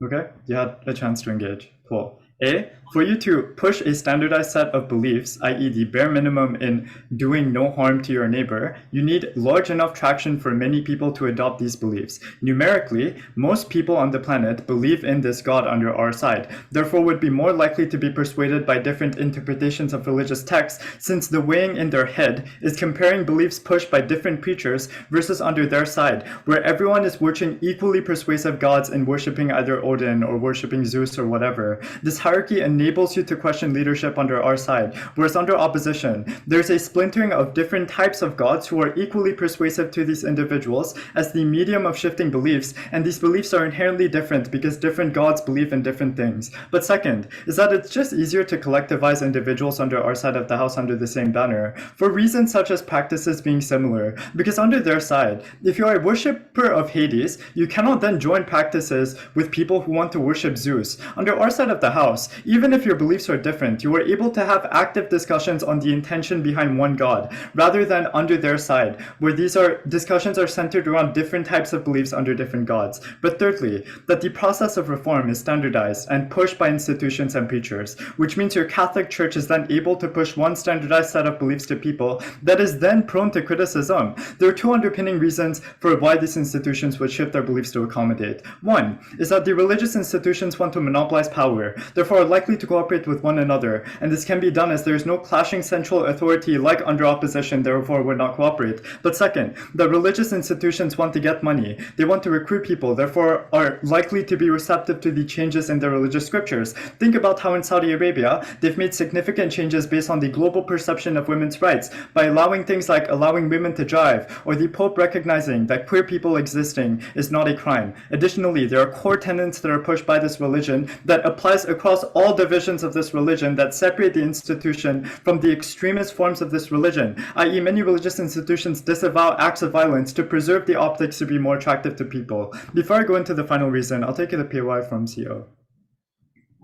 Okay, you had a chance to engage. Cool. A, for you to push a standardized set of beliefs, i.e. the bare minimum in doing no harm to your neighbor, you need large enough traction for many people to adopt these beliefs. Numerically, most people on the planet believe in this God under our side, therefore would be more likely to be persuaded by different interpretations of religious texts, since the weighing in their head is comparing beliefs pushed by different preachers versus under their side, where everyone is worshiping equally persuasive gods and worshipping either Odin or worshipping Zeus or whatever. This hierarchy enables you to question leadership under our side, whereas under opposition, there's a splintering of different types of gods who are equally persuasive to these individuals as the medium of shifting beliefs, and these beliefs are inherently different because different gods believe in different things. But second, is that it's just easier to collectivize individuals under our side of the house under the same banner, for reasons such as practices being similar, because under their side, if you are a worshipper of Hades, you cannot then join practices with people who want to worship Zeus. Under our side of the house, even if your beliefs are different, you are able to have active discussions on the intention behind one God, rather than under their side, where discussions are centered around different types of beliefs under different gods. But thirdly, that the process of reform is standardized and pushed by institutions and preachers, which means your Catholic Church is then able to push one standardized set of beliefs to people that is then prone to criticism. There are 2 underpinning reasons for why these institutions would shift their beliefs to accommodate. One is that the religious institutions want to monopolize power. Therefore, therefore are likely to cooperate with one another, and this can be done as there is no clashing central authority like under opposition, therefore would not cooperate. But second, that religious institutions want to get money, they want to recruit people, therefore are likely to be receptive to the changes in their religious scriptures. Think about how in Saudi Arabia, they've made significant changes based on the global perception of women's rights by allowing things like allowing women to drive, or the Pope recognizing that queer people existing is not a crime. Additionally, there are core tenets that are pushed by this religion that applies across all divisions of this religion that separate the institution from the extremist forms of this religion, i.e. many religious institutions disavow acts of violence to preserve the optics to be more attractive to people. Before I go into the final reason, I'll take the POI from CO.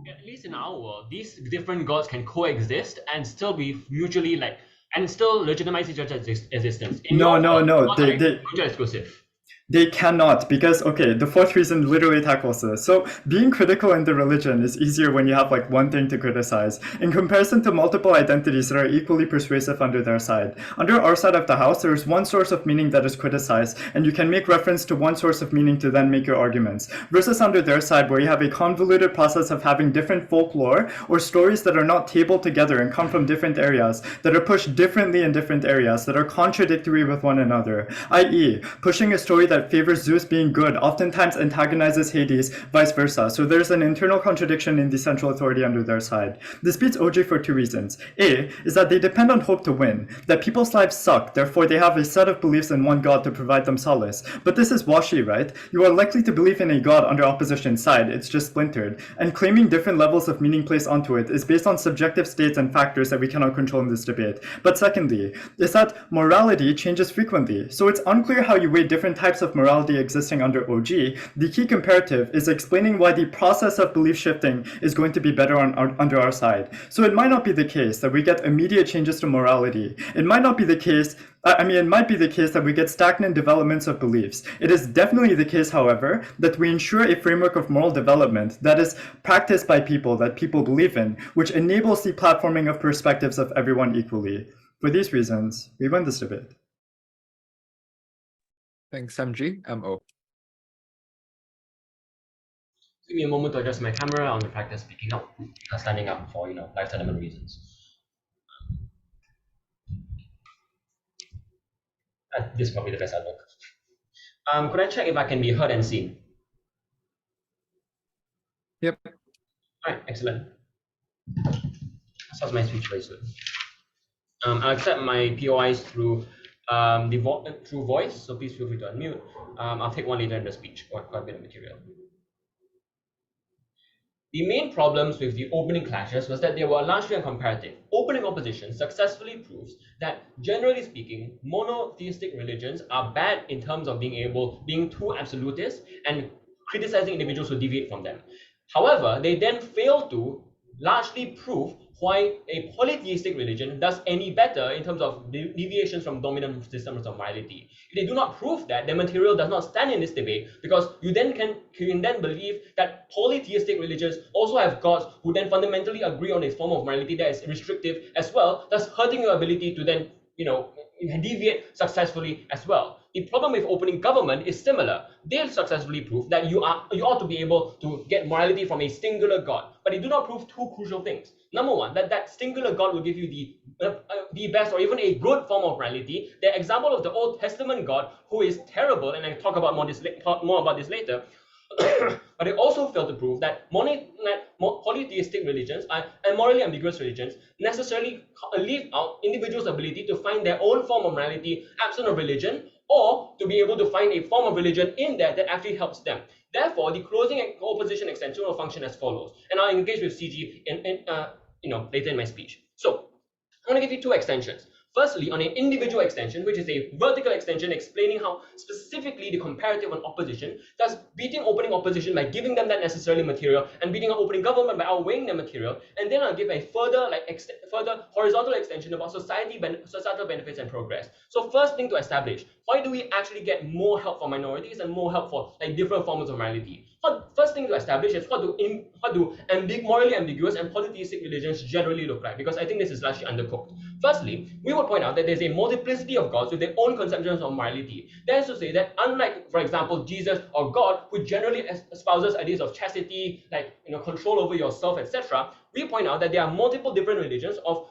At least in our world, these different gods can coexist and still be mutually and still legitimize each other's existence. No, they mutually exclusive. They cannot, because, okay, the fourth reason literally tackles this. So being critical in the religion is easier when you have like one thing to criticize, in comparison to multiple identities that are equally persuasive under their side. Under our side of the house, there is one source of meaning that is criticized, and you can make reference to one source of meaning to then make your arguments, versus under their side where you have a convoluted process of having different folklore or stories that are not tabled together and come from different areas, that are pushed differently in different areas, that are contradictory with one another, i.e. pushing a story that favors Zeus being good oftentimes antagonizes Hades, vice versa. So there's an internal contradiction in the central authority under their side. This beats OG for two reasons. A is that they depend on hope to win, that people's lives suck, therefore they have a set of beliefs in one god to provide them solace. But this is washy, right? You are likely to believe in a god under opposition side, it's just splintered, and claiming different levels of meaning placed onto it is based on subjective states and factors that we cannot control in this debate. But secondly, is that morality changes frequently, so it's unclear how you weigh different types of morality existing under OG. The key comparative is explaining why the process of belief shifting is going to be better under our side. So it might not be the case that we get immediate changes to morality. It might not be the case, it might be the case that we get stagnant developments of beliefs. It is definitely the case, however, that we ensure a framework of moral development that is practiced by people, that people believe in, which enables the platforming of perspectives of everyone equally. For these reasons, we win this debate. Thanks, MG. MO. Give me a moment to adjust my camera. I want to practice speaking out, standing up for life element reasons. This is probably the best I look. Could I check if I can be heard and seen? Yep. All right, excellent. Sounds my speech very soon. I'll accept my POIs through through voice, so please feel free to unmute. I'll take one later in the speech, quite a bit of material. The main problems with the opening clashes was that they were largely uncomparative. Opening opposition successfully proves that, generally speaking, monotheistic religions are bad in terms of being too absolutist and criticizing individuals who deviate from them. However, they then fail to largely prove why a polytheistic religion does any better in terms of deviations from dominant systems of morality. If they do not prove that, their material does not stand in this debate, because you can then believe that polytheistic religions also have gods who then fundamentally agree on a form of morality that is restrictive as well, thus hurting your ability to then deviate successfully as well. The problem with opening government is similar. They successfully prove that you ought to be able to get morality from a singular god, but they do not prove two crucial things. Number one, that singular god will give you the best or even a good form of morality. The example of the Old Testament God, who is terrible, and I talk about more about this later. But they also fail to prove that polytheistic religions and morally ambiguous religions necessarily leave out individuals' ability to find their own form of morality absent of religion, or to be able to find a form of religion in there that actually helps them. Therefore, the closing and opposition extension will function as follows, and I'll engage with CG later in my speech. So I'm going to give you two extensions. Firstly, on an individual extension, which is a vertical extension explaining how specifically the comparative on opposition, thus beating opening opposition by giving them that necessary material, and beating an opening government by outweighing the material. And then I'll give a further horizontal extension about societal benefits and progress. So first thing to establish, why do we actually get more help for minorities and more help for different forms of morality? First thing to establish is what do morally ambiguous and polytheistic religions generally look like, because I think this is largely undercooked. Firstly, we would point out that there's a multiplicity of gods with their own conceptions of morality. That is to say that unlike, for example, Jesus or God, who generally espouses ideas of chastity, like control over yourself, etc., we point out that there are multiple different religions of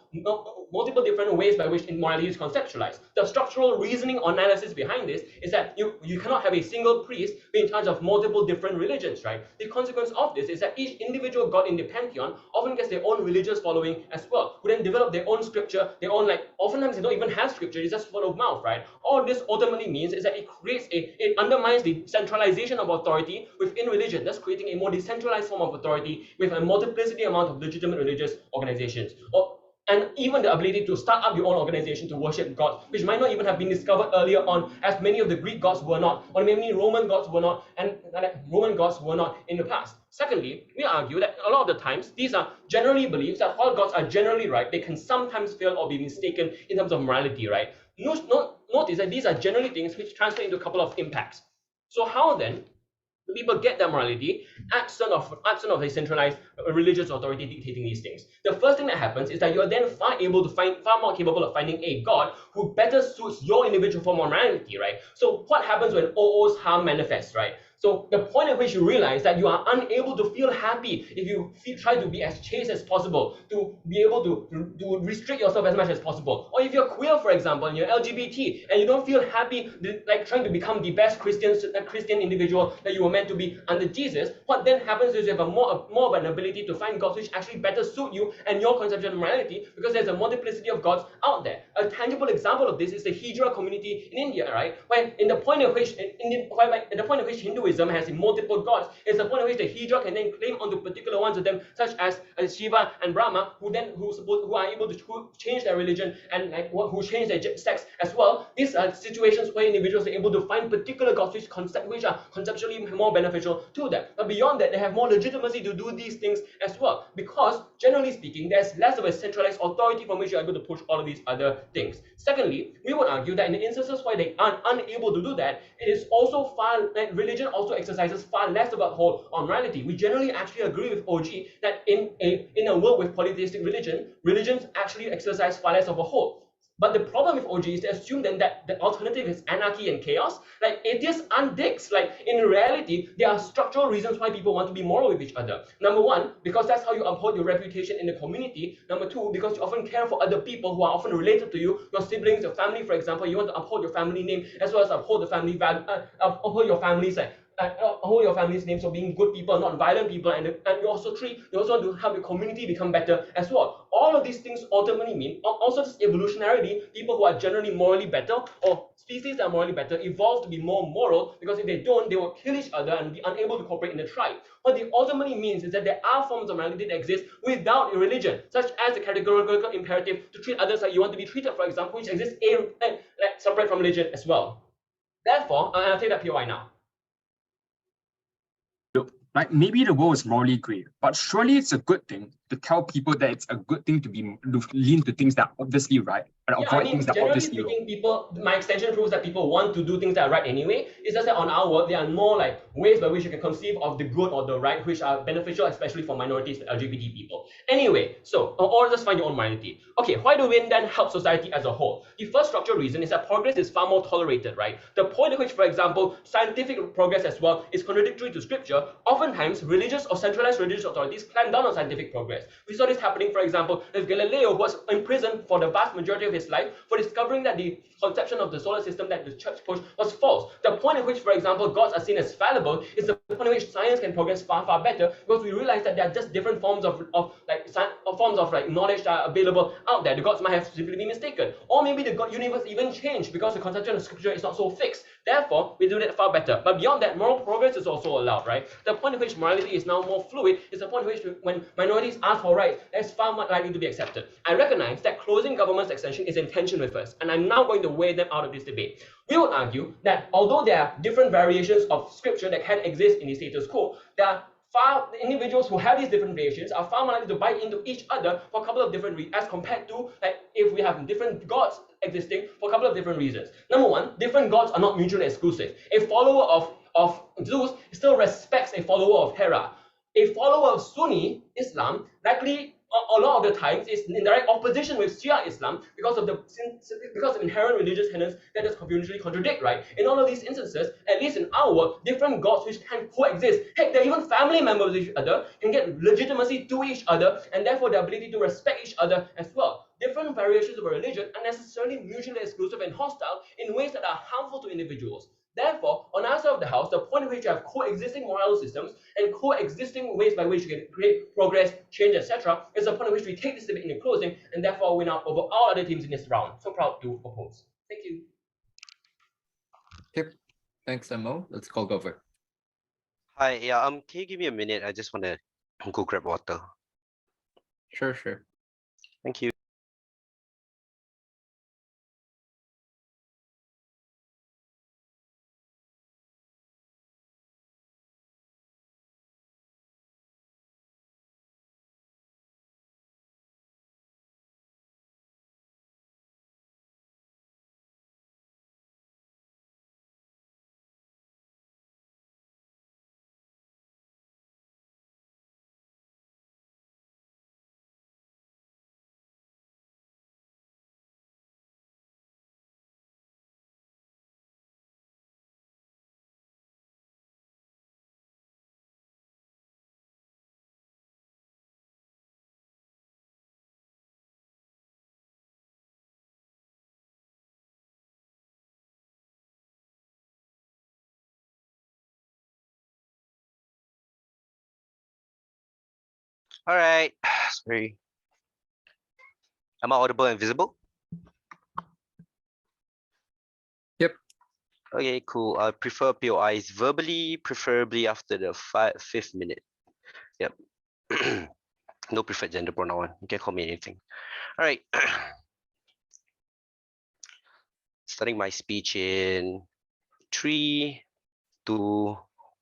multiple different ways by which immorality is conceptualized. The structural reasoning or analysis behind this is that you cannot have a single priest be in charge of multiple different religions, right? The consequence of this is that each individual god in the pantheon often gets their own religious following as well, who then develop their own scripture, their own, oftentimes they don't even have scripture, it's just word of mouth, right? All this ultimately means is that it undermines the centralization of authority within religion, thus creating a more decentralized form of authority with a multiplicity amount of legitimate religious organizations. And even the ability to start up your own organization to worship gods, which might not even have been discovered earlier on, as many of the Greek gods were not, or many Roman gods were not, and Roman gods were not in the past. Secondly, we argue that a lot of the times, these are generally beliefs that all gods are generally right. They can sometimes fail or be mistaken in terms of morality, right? Notice that these are generally things which translate into a couple of impacts. So how then do people get their morality absent of a centralized religious authority dictating these things? The first thing that happens is that you're then far more capable of finding a god who better suits your individual form of morality, right? So what happens when OO's harm manifests, right? So the point at which you realize that you are unable to feel happy if you try to be as chaste as possible, to be able to restrict yourself as much as possible. Or if you're queer, for example, and you're LGBT, and you don't feel happy trying to become the best Christian individual that you were meant to be under Jesus, what then happens is you have more of an ability to find gods which actually better suit you and your conception of morality, because there's a multiplicity of gods out there. A tangible example of this is the Hijra community in India, right? When in the point at which Hinduism has multiple gods, it's the point at which the Hijra can then claim onto particular ones of them, such as Shiva and Brahma, who are able to change their religion and who change their sex as well. These are situations where individuals are able to find particular gods which are conceptually more beneficial to them. But beyond that, they have more legitimacy to do these things as well, because generally speaking, there's less of a centralized authority from which you're able to push all of these other things. Secondly, we would argue that in the instances where they are unable to do that, it is also religion also exercises far less of a hold on morality. We generally actually agree with OG that in a world with polytheistic religions actually exercise far less of a hold. But the problem with OG is to assume then that the alternative is anarchy and chaos. Atheists aren't dicks. In reality, there are structural reasons why people want to be moral with each other. Number one, because that's how you uphold your reputation in the community. Number two, because you often care for other people who are often related to you, your siblings, your family, for example. You want to uphold your family name as well as uphold the family value, uphold your family's hold your family's names of being good people, not violent people, and you also want to help your community become better as well. All of these things ultimately mean, also just evolutionarily, people who are generally morally better, or species that are morally better, evolve to be more moral, because if they don't, they will kill each other and be unable to cooperate in the tribe. What it ultimately means is that there are forms of morality that exist without a religion, such as the categorical imperative to treat others like you want to be treated, for example, which exists separate from religion as well. Therefore, I'll take that POI now. Maybe the world is morally grey, but surely it's a good thing to tell people that it's a good thing to lean to things that are obviously right and avoid things that are obviously wrong. Generally speaking, my extension proves that people want to do things that are right anyway. It's just that on our world, there are more ways by which you can conceive of the good or the right, which are beneficial, especially for minorities, LGBT people. Anyway, or just find your own morality. Okay, why do we then help society as a whole? The first structural reason is that progress is far more tolerated, right? The point at which, for example, scientific progress as well is contradictory to scripture. Oftentimes, religious or centralized religious authorities clamp down on scientific progress. We saw this happening, for example, with Galileo, who was imprisoned for the vast majority of his life for discovering that the conception of the solar system that the church pushed was false. The point at which, for example, gods are seen as fallible is the point at which science can progress far, far better, because we realize that there are just different forms of knowledge that are available out there. The gods might have simply been mistaken, or maybe the universe even changed because the conception of scripture is not so fixed. Therefore, we do that far better. But beyond that, moral progress is also allowed, right? The point at which morality is now more fluid is the point at which, when minorities ask for rights, that's far more likely to be accepted. I recognize that closing government's extension is in tension with us, and I'm now going to weigh them out of this debate. We would argue that although there are different variations of scripture that can exist in the status quo, there are individuals who have these different variations are far more likely to buy into each other for a couple of different reasons, as compared to if we have different gods existing for a couple of different reasons. Number one, different gods are not mutually exclusive. A follower of Zeus still respects a follower of Hera. A follower of Sunni Islam likely a lot of the times is in direct opposition with Shia Islam because of inherent religious tenets that just confusionally contradict, right? In all of these instances, at least in our work, different gods which can coexist. Heck, they're even family members of each other, can get legitimacy to each other, and therefore the ability to respect each other as well. Different variations of a religion are necessarily mutually exclusive and hostile in ways that are harmful to individuals. Therefore, on our side of the house, the point at which you have coexisting moral systems and coexisting ways by which you can create progress, change, etc., is the point at which we take this debate into closing and therefore win out over all other teams in this round. So proud to oppose. Thank you. Yep. Thanks, Mo. Let's call Gover. Hi, yeah, can you give me a minute? I just want to go grab water. Sure, sure. Thank you. All right, sorry. Am I audible and visible? Yep. Okay, cool. I prefer POIs verbally, preferably after the 5th minute. Yep. No preferred gender pronoun. You can call me anything. All right. Starting my speech in 3, 2,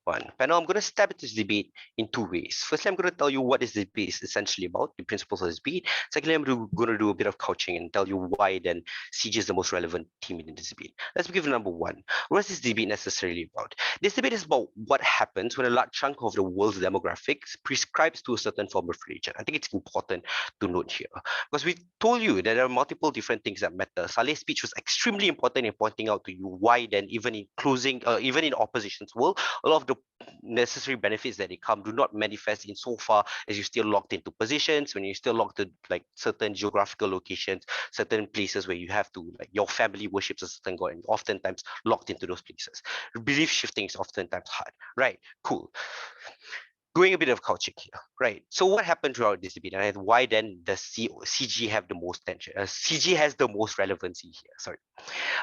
1. Panel, I'm going to step into this debate in 2 ways. Firstly, I'm going to tell you what this debate is essentially about, the principles of this debate. Secondly, I'm going to do a bit of couching and tell you why then CG is the most relevant team in this debate. Let's begin with number 1. What is this debate necessarily about? This debate is about what happens when a large chunk of the world's demographics prescribes to a certain form of religion. I think it's important to note here because we told you that there are multiple different things that matter. Salleh's speech was extremely important in pointing out to you why then even in closing, even in opposition's world, a lot of the necessary benefits that they come do not manifest in so far as you're still locked into positions, when you're still locked to like certain geographical locations, certain places where you have to, like your family worships a certain god and oftentimes locked into those places. Belief shifting is oftentimes hard. Right, cool. Doing a bit of couching here, right? So what happened throughout this debate, and why then does CG have the most tension? CG has the most relevancy here. Sorry,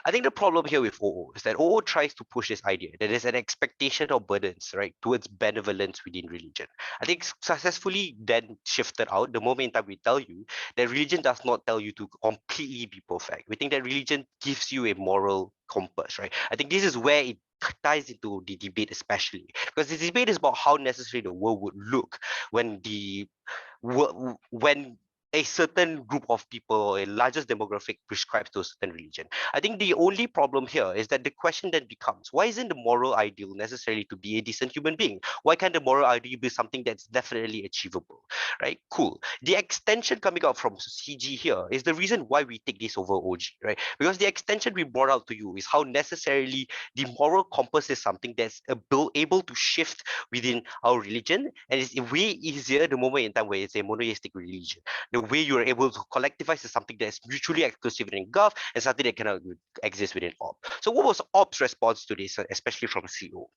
I think the problem here with OO is that OO tries to push this idea that there's an expectation of burdens, right, towards benevolence within religion. I think successfully then shifted out the moment in time we tell you that religion does not tell you to completely be perfect. We think that religion gives you a moral compass, right? I think this is where it ties into the debate, especially because the debate is about how necessary the world would look when when a certain group of people or a largest demographic prescribes to a certain religion. I think the only problem here is that the question then becomes, why isn't the moral ideal necessarily to be a decent human being? Why can't the moral ideal be something that's definitely achievable, right? Cool. The extension coming out from CG here is the reason why we take this over OG, right? Because the extension we brought out to you is how necessarily the moral compass is something that's able to shift within our religion, and it's way easier the moment in time where it's a monotheistic religion. The way you are able to collectivize is something that's mutually exclusive within Gov and something that cannot exist within OP. So what was OP's response to this, especially from CO?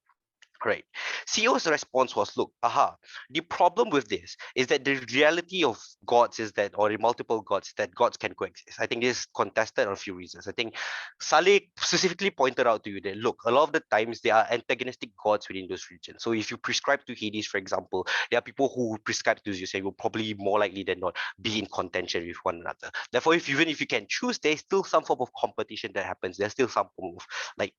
Right. CEO's response was, look, the problem with this is that the reality of gods is that, or the multiple gods, that gods can coexist. I think this is contested on a few reasons. I think Salleh specifically pointed out to you that, look, a lot of the times there are antagonistic gods within those regions. So if you prescribe to Hades, for example, there are people who prescribe to Zeus and will probably more likely than not be in contention with one another. Therefore, even if you can choose, there's still some form of competition that happens. There's still some form of like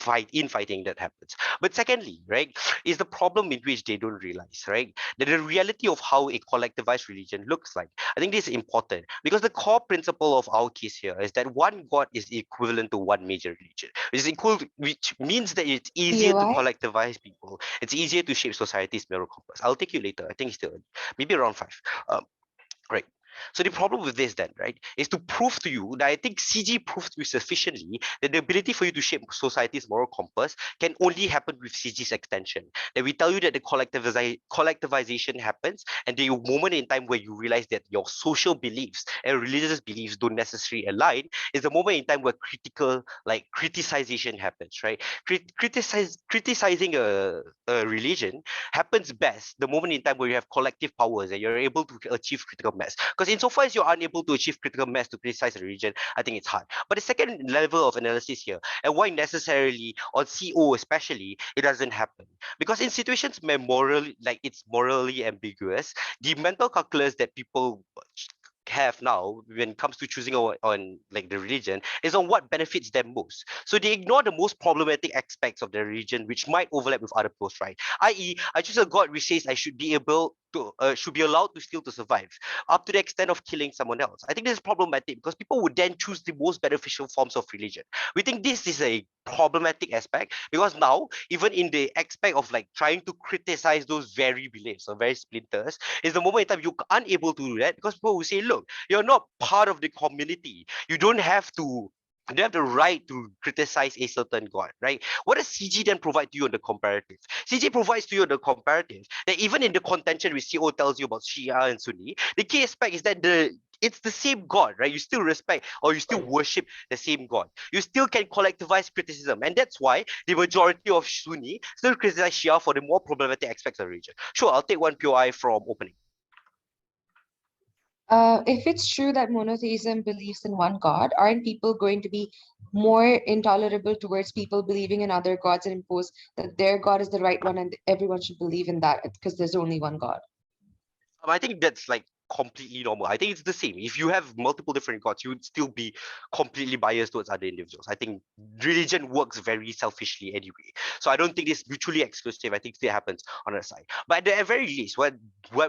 fighting that happens. But secondly, right, is the problem in which they don't realize, right, that the reality of how a collectivized religion looks like. I think this is important because the core principle of our case here is that one god is equivalent to one major religion, which means that it's easier to collectivize people. It's easier to shape society's moral compass. I'll take you later. I think it's still early. Maybe around 5. Right. So the problem with this then, right, is to prove to you that I think CG proved to you sufficiently that the ability for you to shape society's moral compass can only happen with CG's extension. That we tell you that the collectivization happens, and the moment in time where you realize that your social beliefs and religious beliefs don't necessarily align is the moment in time where criticization happens, right? Criticizing a religion happens best the moment in time where you have collective powers and you're able to achieve critical mass. Because insofar as you're unable to achieve critical mass to criticize a region, I think it's hard. But the second level of analysis here, and why necessarily on CO especially, it doesn't happen. Because in situations where it's morally ambiguous, the mental calculus that people have now when it comes to choosing on like the religion is on what benefits them most. So they ignore the most problematic aspects of the religion which might overlap with other posts, right? I.e., I choose a god which says I should be able to should be allowed to steal to survive, up to the extent of killing someone else. I think this is problematic because people would then choose the most beneficial forms of religion. We think this is a problematic aspect because now, even in the aspect of like trying to criticize those very beliefs or very splinters, is the moment in time you're unable to do that because people will say, look, you're not part of the community. You don't have the right to criticize a certain god, right? What does CG then provide to you on the comparative? CG provides to you on the comparative that even in the contention which CO tells you about Shia and Sunni, the key aspect is that it's the same god, right? You still respect or you still worship the same god. You still can collectivize criticism, and that's why the majority of Sunni still criticize Shia for the more problematic aspects of the region. Sure, I'll take one POI from opening. If it's true that monotheism believes in one God, aren't people going to be more intolerable towards people believing in other gods and impose that their God is the right one and everyone should believe in that because there's only one God? I think that's like completely normal. I think it's the same. If you have multiple different gods, you would still be completely biased towards other individuals. I think religion works very selfishly anyway. So I don't think it's mutually exclusive. I think it happens on the side. But at the very least, what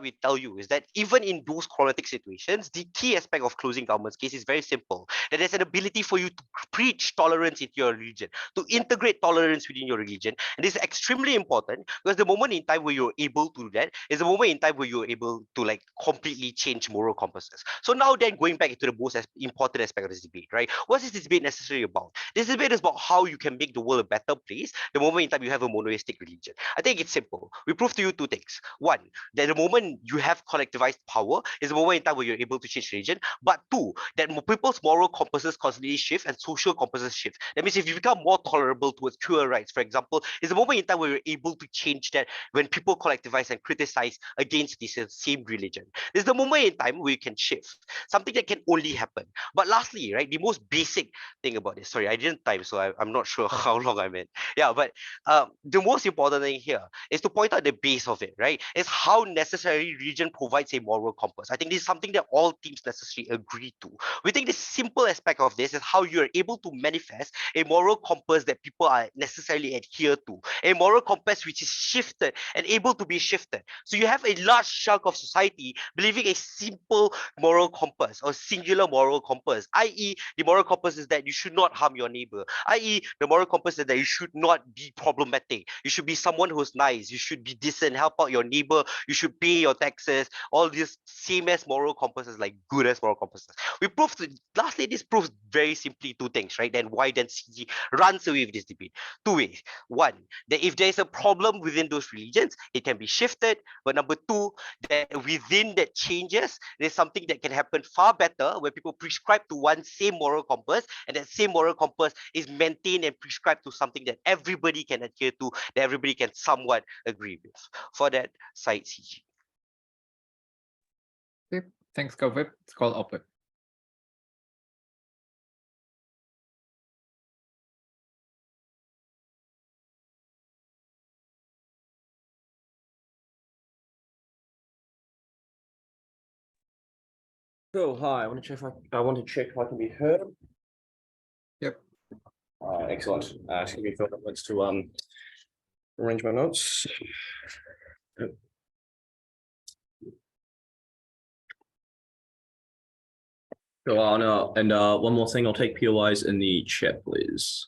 we tell you is that even in those problematic situations, the key aspect of closing government's case is very simple. That there's an ability for you to preach tolerance into your religion, to integrate tolerance within your religion. And this is extremely important because the moment in time where you're able to do that is the moment in time where you're able to like completely change moral compasses. So now then going back into the most important aspect of this debate, right? What is this debate necessarily about? This debate is about how you can make the world a better place the moment in time you have a monotheistic religion. I think it's simple. We prove to you two things. One, that the moment you have collectivized power is the moment in time where you're able to change religion. But two, that people's moral compasses constantly shift and social compasses shift. That means if you become more tolerable towards queer rights, for example, is the moment in time where you're able to change that when people collectivize and criticize against this same religion. This is the moment in time where you can shift, something that can only happen. But lastly, right, the most basic thing about this, sorry, I didn't time, so I'm not sure how long I meant. Yeah, but the most important thing here is to point out the base of it, right? Is how necessary religion provides a moral compass. I think this is something that all teams necessarily agree to. We think the simple aspect of this is how you're able to manifest a moral compass that people are necessarily adhere to, a moral compass which is shifted and able to be shifted. So you have a large chunk of society believing a simple moral compass or singular moral compass, i.e., the moral compass is that you should not harm your neighbor, i.e., the moral compass is that you should not be problematic, you should be someone who's nice, you should be decent, help out your neighbor, you should pay your taxes, all these same as moral compasses, like good as moral compasses. We proved, lastly, this proves very simply two things, right? Then why then CG runs away with this debate? Two ways. One, that if there is a problem within those religions, it can be shifted. But number two, that within that changes, there's something that can happen far better where people prescribe to one same moral compass, and that same moral compass is maintained and prescribed to something that everybody can adhere to, that everybody can somewhat agree with. For that, side CG. Okay, thanks, Kavip. It's called Upwip. So hi, I want to check if I can be heard. Yep. Excellent. Just give me a few moments to arrange my notes. So no, and one more thing, I'll take POIs in the chat, please.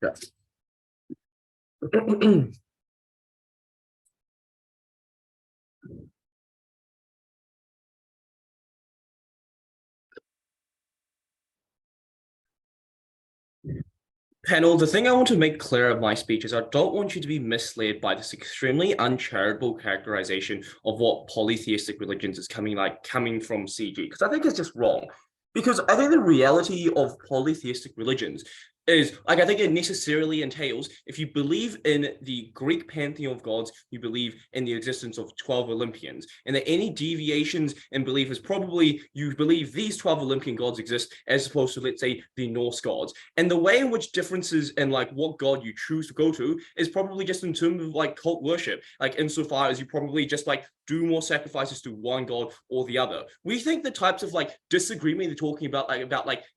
Yeah. Panel, the thing I want to make clear of my speech is I don't want you to be misled by this extremely uncharitable characterization of what polytheistic religions is coming from CG, because I think it's just wrong. Because I think the reality of polytheistic religions is, I think it necessarily entails, if you believe in the Greek pantheon of gods, you believe in the existence of 12 Olympians, and that any deviations in belief is probably, you believe these 12 Olympian gods exist as opposed to, let's say, the Norse gods. And the way in which differences in what god you choose to go to is probably just in terms of cult worship, insofar as you probably just do more sacrifices to one god or the other. We think the types of disagreement they're talking about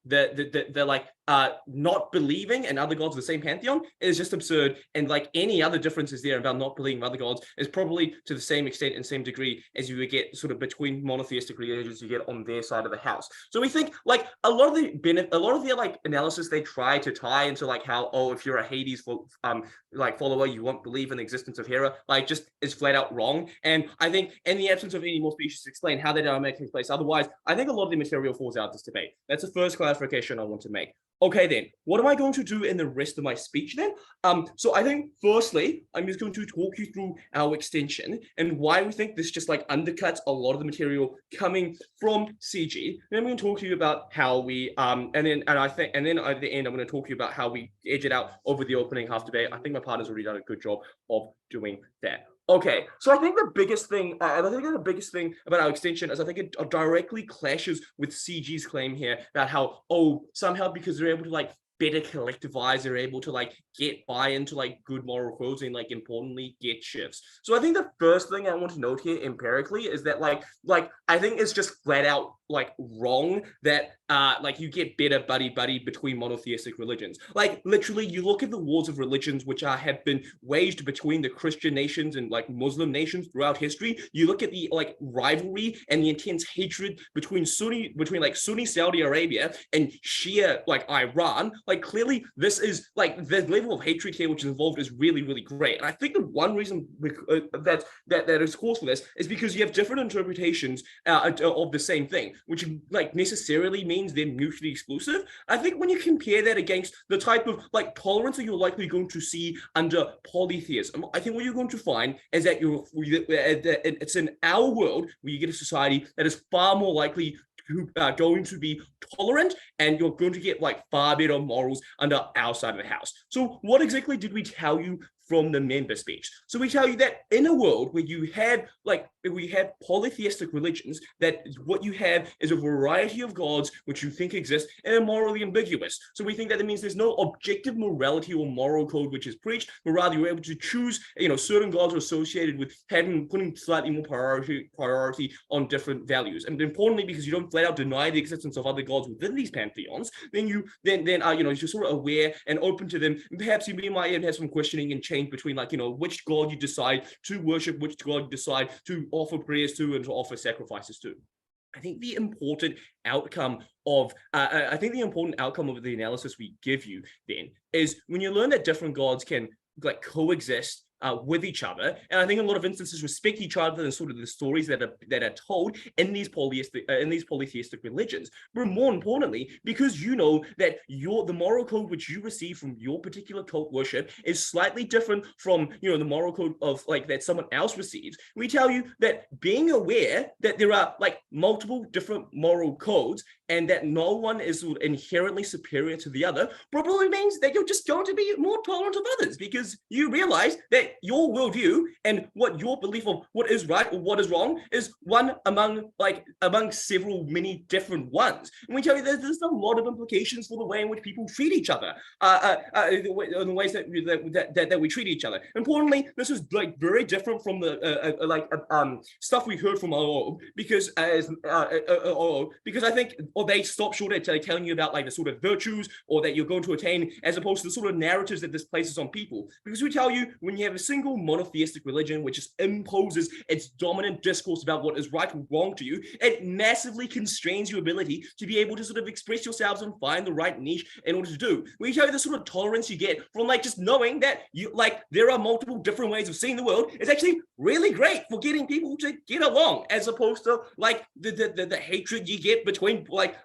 the not believing in other gods of the same pantheon is just absurd, and any other differences there about not believing in other gods is probably to the same extent and same degree as you would get sort of between monotheistic religions you get on their side of the house. So we think a lot of the analysis they try to tie into how, oh, if you're a Hades follower, you won't believe in the existence of Hera, just is flat out wrong. And I think in the absence of any more speeches to explain how that dynamic takes place, otherwise I think a lot of the material falls out of this debate. That's the first clarification I want to make. Okay, then, what am I going to do in the rest of my speech then? So I think, firstly, I'm just going to talk you through our extension and why we think this just undercuts a lot of the material coming from CG. Then I'm going to talk to you about how we, and then at the end, I'm going to talk to you about how we edge it out over the opening half debate. I think my partner's already done a good job of doing that. Okay, so I think the biggest thing, about our extension is I think it directly clashes with CG's claim here about how, oh, somehow because they're able to better collectivize, they're able to get buy-in to good moral codes and importantly get shifts. So I think the first thing I want to note here empirically is that I think it's just flat out wrong that you get better buddy between monotheistic religions. Literally, you look at the wars of religions which have been waged between the Christian nations and Muslim nations throughout history. You look at the rivalry and the intense hatred between Sunni Saudi Arabia and Shia Iran. Clearly this is the level of hatred here which is involved is really, really great. And I think the one reason that is cause for this is because you have different interpretations of the same thing, which necessarily means they're mutually exclusive. I think when you compare that against the type of tolerance that you're likely going to see under polytheism, I think what you're going to find is that it's in our world where you get a society that is far more likely going to be tolerant, and you're going to get far better morals under our side of the house. So what exactly did we tell you from the member speech? So we tell you that in a world where you have polytheistic religions, that what you have is a variety of gods which you think exist and are morally ambiguous. So we think that it means there's no objective morality or moral code which is preached, but rather you're able to choose, certain gods are associated with putting slightly more priority on different values. And importantly, because you don't flat out deny the existence of other gods within these pantheons, then you're sort of aware and open to them. And perhaps you might even have some questioning and change between which god you decide to worship, which god you decide to offer prayers to and to offer sacrifices to. I think the important outcome of the analysis we give you then is when you learn that different gods can coexist with each other, and I think in a lot of instances respect each other and sort of the stories that are told in these polytheistic religions. But more importantly, because you know that the moral code which you receive from your particular cult worship is slightly different from the moral code of that someone else receives, we tell you that being aware that there are multiple different moral codes and that no one is inherently superior to the other probably means that you're just going to be more tolerant of others, because you realize that your worldview and what your belief of what is right or what is wrong is one among several many different ones. And we tell you there's a lot of implications for the way in which people treat each other, the ways that we treat each other. Importantly, this is very different from the stuff we heard from OO, because I think they stop short at telling you about the sort of virtues or that you're going to attain, as opposed to the sort of narratives that this places on people. Because we tell you when you have single monotheistic religion which just imposes its dominant discourse about what is right and wrong to you, it massively constrains your ability to be able to sort of express yourselves and find the right niche in order to do. We show the sort of tolerance you get from like just knowing that you like there are multiple different ways of seeing the world is actually really great for getting people to get along, as opposed to like the hatred you get between like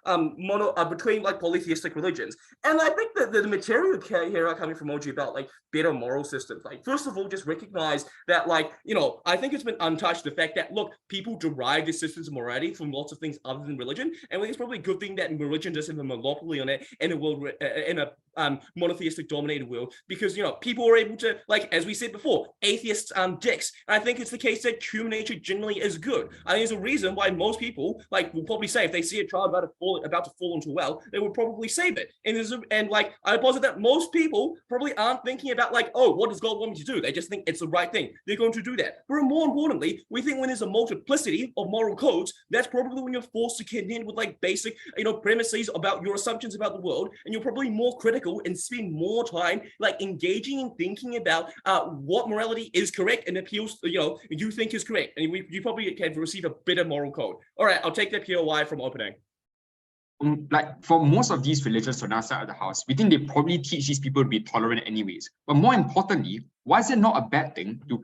between like polytheistic religions. And I think that the material here are coming from OG about like better moral systems. Like, first of all, just recognize that, like, you know, I think it's been untouched the fact that, look, people derive their systems of morality from lots of things other than religion, and I think it's probably a good thing that religion doesn't have a monopoly on it in a world, in a monotheistic dominated world, because, you know, people are able to, like, as we said before, atheists dicks. And I think it's the case that human nature generally is good. I think there's a reason why most people, like, will probably say if they see a child about to fall into a well, they would probably save it. And like, I posit that most people probably aren't thinking about like, oh, what does God want me to do? They just think it's the right thing. They're going to do that. But more importantly, we think when there's a multiplicity of moral codes, that's probably when you're forced to contend with like basic, you know, premises about your assumptions about the world, and you're probably more critical and spend more time like engaging and thinking about what morality is correct and appeals, you know, you think is correct, and you probably can receive a better moral code. All right, I'll take that POI from opening. Like for most of these religions on our side of the house, we think they probably teach these people to be tolerant anyways. But more importantly, why is it not a bad thing to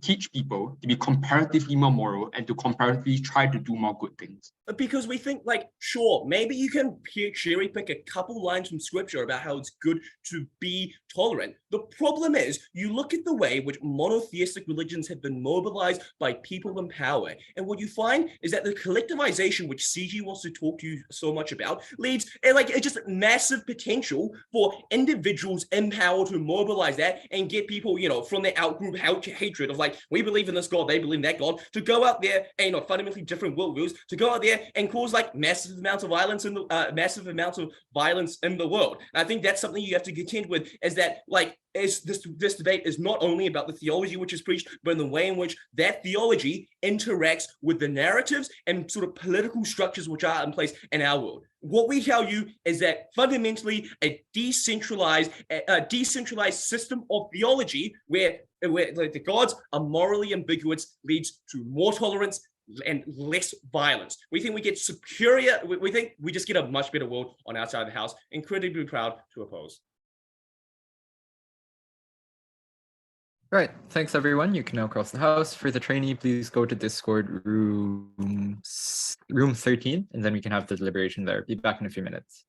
teach people to be comparatively more moral and to comparatively try to do more good things? Because we think, like, sure, maybe you can cherry pick a couple lines from scripture about how it's good to be tolerant. The problem is, you look at the way which monotheistic religions have been mobilized by people in power, and what you find is that the collectivization which CG wants to talk to you so much about leads, like, it's just massive potential for individuals in power to mobilize that and get people, you know, from their outgroup hatred of like, we believe in this God, they believe in that God, to go out there and, you know, fundamentally different worldviews, to go out there and cause like massive amounts of violence in the world. And I think that's something you have to contend with, is that like this debate is not only about the theology which is preached, but in the way in which that theology interacts with the narratives and sort of political structures which are in place in our world. What we tell you is that fundamentally a decentralized system of theology where like, the gods are morally ambiguous leads to more tolerance and less violence. We think we get superior, we think we just get a much better world on our side of the house. Incredibly proud to oppose. Right, thanks everyone. You can now cross the house. For the trainee, please go to Discord room 13, and then we can have the deliberation there. Be back in a few minutes.